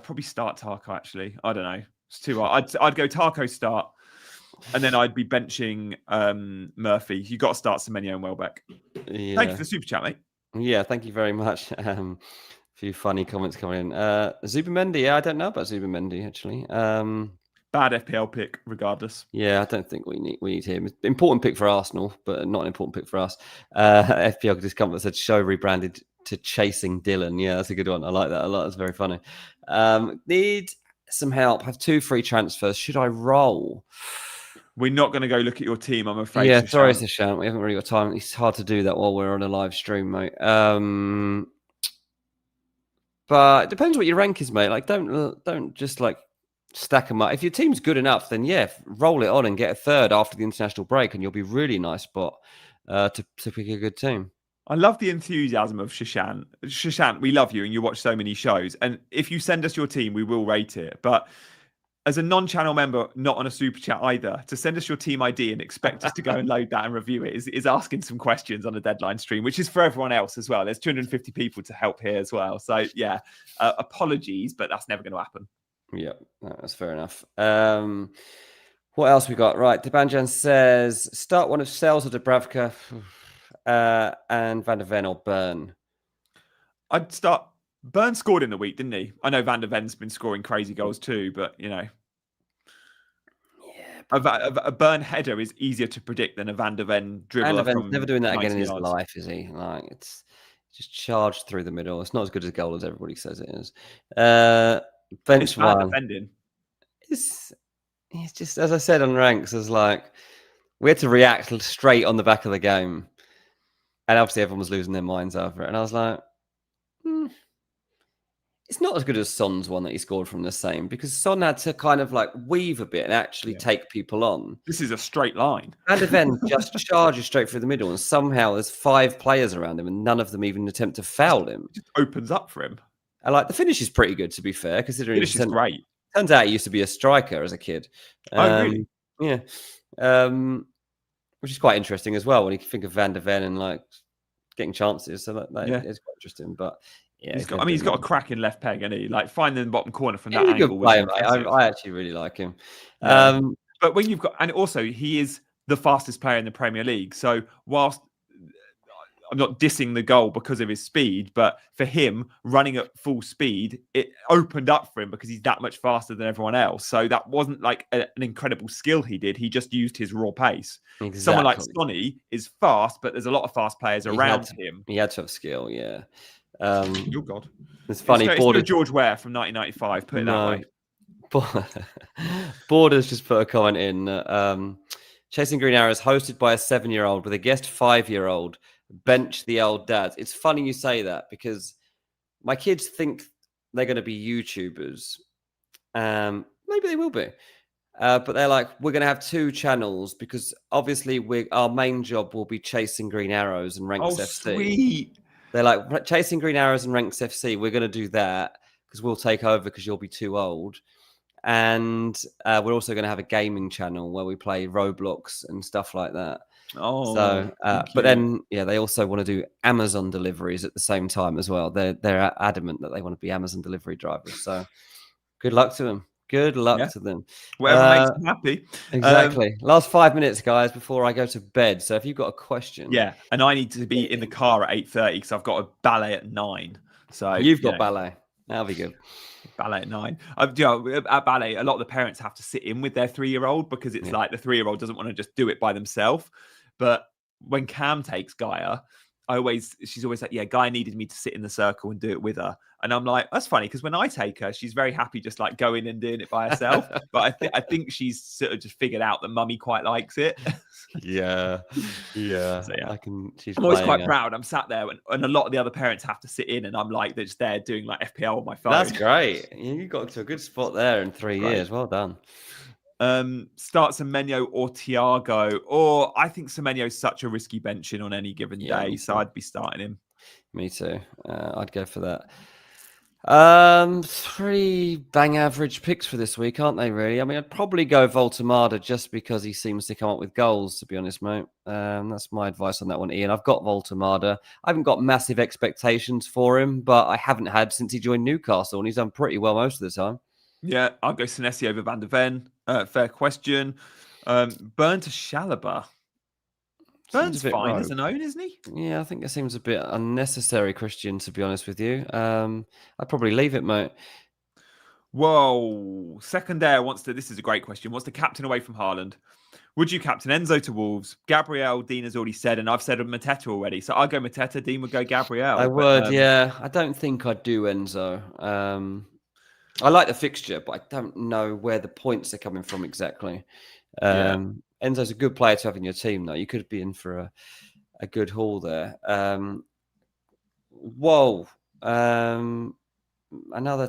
probably start Tarko actually. I don't know. It's too hard. I'd go Tarko start, and then I'd be benching Murphy. You got to start Semenyo and Welbeck. Yeah. Thank you for the super chat, mate. Yeah, thank you very much. A few funny comments coming in. Zubimendi, yeah, I don't know about Zubimendi actually. Bad FPL pick, regardless. Yeah, I don't think we need him. Important pick for Arsenal, but not an important pick for us. FPL Discomfort said show rebranded to Chasing Dylan. Yeah, that's a good one. I like that a lot. That's very funny. Need some help. Have 2 free transfers. Should I roll? We're not going to go look at your team, I'm afraid. Yeah, Shashank. sorry, Shashank. We haven't really got time. It's hard to do that while we're on a live stream, mate. But it depends what your rank is, mate. Like, don't just like stack them up. If your team's good enough, then yeah, roll it on and get a third after the international break, and you'll be really nice spot to pick a good team. I love the enthusiasm of Shashank. Shashank, we love you, and you watch so many shows. And if you send us your team, we will rate it. But as a non-channel member, not on a super chat either, to send us your team ID and expect us to go and load that and review it is asking some questions on a deadline stream, which is for everyone else as well. There's 250 people to help here as well. So yeah, apologies, but that's never going to happen. Yeah, that's fair enough. What else we got? Right, Debanjan says, start one of Sales or Dubravka and Van der Ven or Burn. I'd start... Burn scored in the week, didn't he? I know Van der Ven's been scoring crazy goals too, but, you know... A Burn header is easier to predict than a Van der Ven dribbler. Van der Ven's never doing that again in his life, is he? Like, it's just charged through the middle. It's not as good as a goal as everybody says it is. Bench one. Defending. It's just, as I said on ranks, it's like we had to react straight on the back of the game, and obviously everyone was losing their minds over it. And I was like, it's not as good as Son's one that he scored from the same, because Son had to kind of like weave a bit and actually take people on. This is a straight line. Van der Ven just charges straight through the middle, and somehow there's 5 players around him, and none of them even attempt to foul him. It just opens up for him. I like the finish is pretty good, to be fair, considering finish is great. Turns out he used to be a striker as a kid. Oh, really? Yeah. Which is quite interesting as well when you think of Van der Ven and like getting chances. So that is quite interesting. But yeah, he's got a cracking left peg, and he like finding the bottom corner from that angle. Good player, mate. I actually really like him. But when you've got, and also he is the fastest player in the Premier League. So whilst I'm not dissing the goal because of his speed, but for him running at full speed, it opened up for him because he's that much faster than everyone else. So that wasn't like an incredible skill he did. He just used his raw pace. Exactly. Someone like Sonny is fast, but there's a lot of fast players around him. He had to have skill, yeah. Oh God, it's funny. It's no George Ware from 1995. Put it that way. Borders just put a comment in. Chasing Green Arrows hosted by a 7-year-old with a guest 5-year-old. Bench the old dads. It's funny you say that because my kids think they're going to be YouTubers. Maybe they will be. But they're like, we're going to have 2 channels because obviously our main job will be Chasing Green Arrows and Ranks FC. Sweet. They're like, Chasing Green Arrows and Ranks FC, we're going to do that because we'll take over because you'll be too old. And we're also going to have a gaming channel where we play Roblox and stuff like that. Oh, so but then they also want to do Amazon deliveries at the same time as well. They're adamant that they want to be Amazon delivery drivers. So good luck to them. Good luck to them. Whatever makes them happy. Exactly. Last 5 minutes, guys, before I go to bed. So if you've got a question, and I need to be in the car at 8:30 because I've got a ballet at 9. So you've got ballet. That'll be good. Ballet at 9. At ballet, a lot of the parents have to sit in with their 3-year-old because it's like the 3-year-old doesn't want to just do it by themselves. But when Cam takes Gaia, she's always like, Gaia needed me to sit in the circle and do it with her. And I'm like, that's funny because when I take her, she's very happy just like going and doing it by herself. But I think she's sort of just figured out that mummy quite likes it. Yeah. So, I'm always quite proud. I'm sat there and a lot of the other parents have to sit in and I'm like, they're just there doing like FPL on my phone. That's great. You got to a good spot there in 3 years. Well done. Start Semenyo or Thiago, or I think Semenyo's such a risky benching on any given day, so I'd be starting him. Me too. I'd go for that. 3 bang average picks for this week, aren't they? Really? I mean, I'd probably go Voltemada just because he seems to come up with goals. To be honest, mate, that's my advice on that one, Ian. I've got Voltemada. I haven't got massive expectations for him, but I haven't had since he joined Newcastle, and he's done pretty well most of the time. Yeah, I'll go Senesi over Van der Ven. Fair question. Burn to Chalobah. Burn's fine as an own, isn't he? Yeah, I think it seems a bit unnecessary, Christian, to be honest with you. I'd probably leave it, mate. Whoa. Secondaire this is a great question, wants to captain away from Haaland. Would you captain Enzo to Wolves? Gabriel, Dean has already said, and I've said Mateta already. So I'll go Mateta, Dean would go Gabriel. I would, yeah. I don't think I'd do Enzo. I like the fixture, but I don't know where the points are coming from exactly. Enzo's a good player to have in your team, though. You could be in for a good haul there. Whoa. Another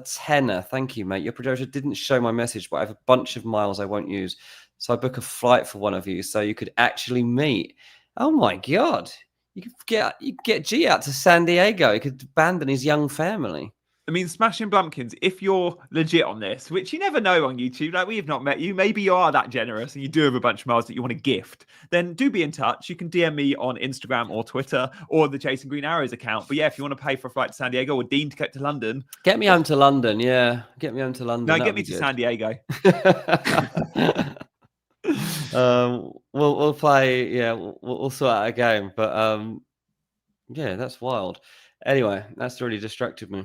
tenner. Thank you, mate. Your producer didn't show my message, but I have a bunch of miles I won't use. So I book a flight for one of you so you could actually meet. Oh, my God. You could get G out to San Diego. He could abandon his young family. I mean, Smashing Blumpkins, if you're legit on this, which you never know on YouTube, like we have not met you, maybe you are that generous and you do have a bunch of miles that you want to gift, then do be in touch. You can DM me on Instagram or Twitter or the Chasing Green Arrows account. But yeah, if you want to pay for a flight to San Diego or Dean to get to London. Get me home to London, yeah. Get me home to London. No, get me to San Diego. We'll play, yeah, we'll sort out a game. But yeah, that's wild. Anyway, that's really distracted me.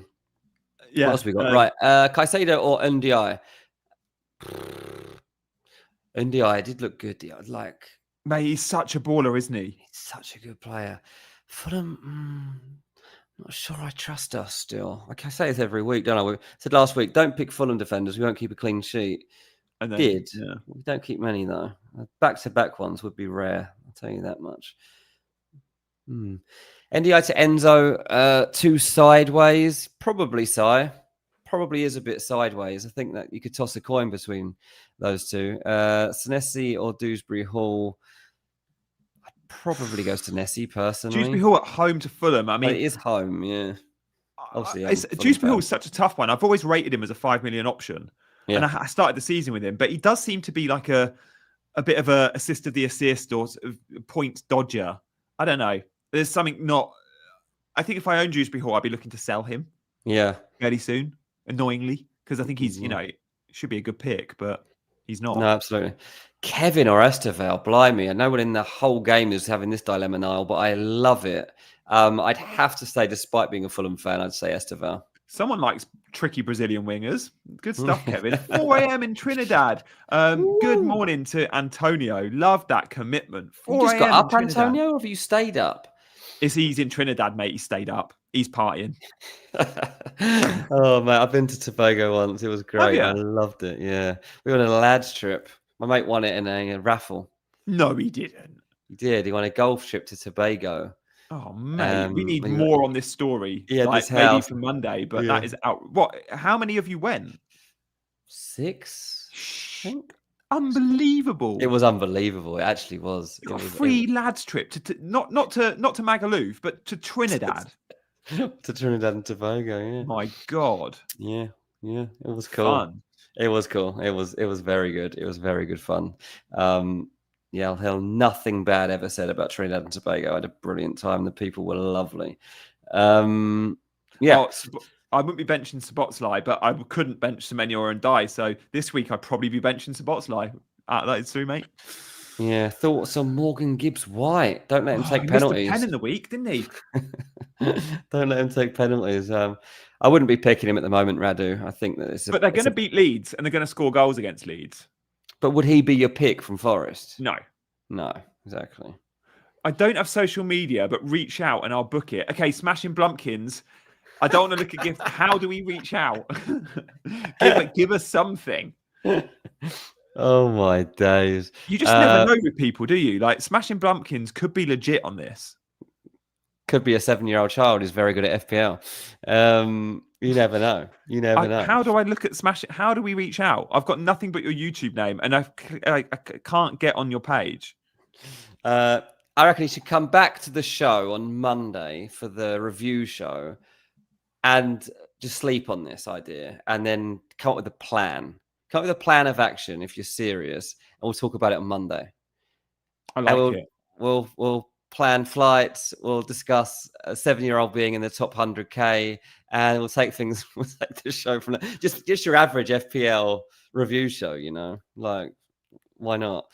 Yeah. What else we got? Right. Caicedo or NDI? NDI did look good. Mate, he's such a baller, isn't he? He's such a good player. Fulham, not sure I trust us still. I say this every week, don't I? We said last week, don't pick Fulham defenders. We won't keep a clean sheet. And then, Yeah. We don't keep many, though. Back-to-back ones would be rare. I'll tell you that much. NDI to Enzo, 2 sideways. Probably Probably is a bit sideways. I think that you could toss a coin between those two. Senesi or Dewsbury Hall. I'd probably go to Nessie, personally. Dewsbury Hall at home to Fulham. I mean, it is home, yeah. Obviously, Dewsbury Hall is such a tough one. I've always rated him as a 5 million option. Yeah. And I started the season with him, but he does seem to be like a bit of a assist of the assist or sort of points dodger. I don't know. There's something not. I think if I own Dewsbury Hall, I'd be looking to sell him. Yeah. Fairly soon, annoyingly, because I think he's, should be a good pick, but he's not. No, absolutely. Kevin or Estevao, blimey. No one in the whole game is having this dilemma, Niall, but I love it. I'd have to say, despite being a Fulham fan, I'd say Estevao. Someone likes tricky Brazilian wingers. Good stuff, Kevin. 4 a.m. in Trinidad. Good morning to Antonio. Love that commitment. 4 you just got up, Antonio, or have you stayed up? He's in Trinidad, mate. He stayed up. He's partying. Oh, mate, I've been to Tobago once. It was great. I loved it. Yeah. We were on a lads trip. My mate won it in a raffle. No, he didn't. He did. He won a golf trip to Tobago. Oh, mate, we need more on this story. Yeah, like, maybe for Monday, but that is out. What? How many of you went? 6, I think. Unbelievable! It was unbelievable. It actually was. You got a free lads trip to not to Magaluf, but to Trinidad. To Trinidad and Tobago. Yeah. My God. Yeah. It was cool. Fun. It was cool. It was very good. It was very good fun. Yeah, I'll hear nothing bad ever said about Trinidad and Tobago. I had a brilliant time. The people were lovely. Yeah. I wouldn't be benching Szoboszlai, but I couldn't bench Semenyo and Die. So this week I'd probably be benching Szoboszlai. That is true, mate. Yeah, thoughts on Morgan Gibbs-White. Don't let him take penalties. He missed a pen in the week, didn't he? Don't let him take penalties. I wouldn't be picking him at the moment, Radu. I think that it's. But they're going to beat Leeds and they're going to score goals against Leeds. But would he be your pick from Forest? No, exactly. I don't have social media, but reach out and I'll book it. Okay, Smashing Blumpkins. I don't want to look at gift. How do we reach out? give us something. Oh my days! You just never know with people, do you? Like Smashing Blumpkins could be legit on this. Could be a 7-year-old child who's very good at FPL. You never know. Know. How do I look at Smash? How do we reach out? I've got nothing but your YouTube name, and I can't get on your page. I reckon you should come back to the show on Monday for the review show, and just sleep on this idea, and then come up with a plan. Come up with a plan of action if you're serious, and we'll talk about it on Monday. I like it. We'll plan flights. We'll discuss a 7-year-old being in the top 100K, and we'll take the show from there. Just your average FPL review show, like, why not?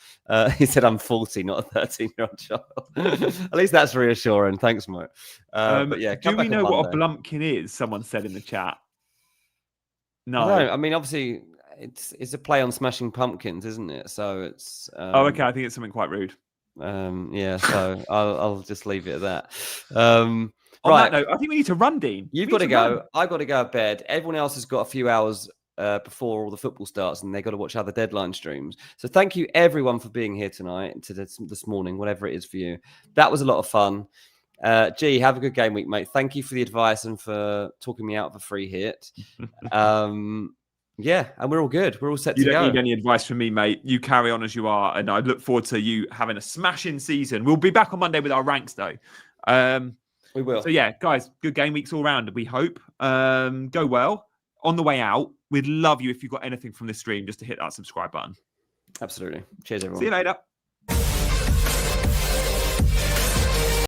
He said I'm 40, not a 13-year-old child. At least that's reassuring. Thanks, mate. But yeah, do we know what a Blumpkin is? Someone said in the chat. No, I mean, obviously, it's a play on Smashing Pumpkins, isn't it? So it's. Okay. I think it's something quite rude. Yeah, so I'll just leave it at that. On right. that note, I think we need to run, Dean. You've got to go. I've got to go to bed. Everyone else has got a few hours before all the football starts, and they got to watch other deadline streams. So thank you everyone for being here tonight, to this morning, whatever it is for you. That was a lot of fun. G, have a good game week, mate. Thank you for the advice and for talking me out of a free hit. Yeah, and we're all good. We're all set to go. You don't need any advice from me, mate. You carry on as you are, and I look forward to you having a smashing season. We'll be back on Monday with our ranks, though. We will. So, yeah, guys, good game weeks all round, we hope. Go well. On the way out, we'd love you if you got anything from this stream just to hit that subscribe button. Absolutely. Cheers, everyone. See you later.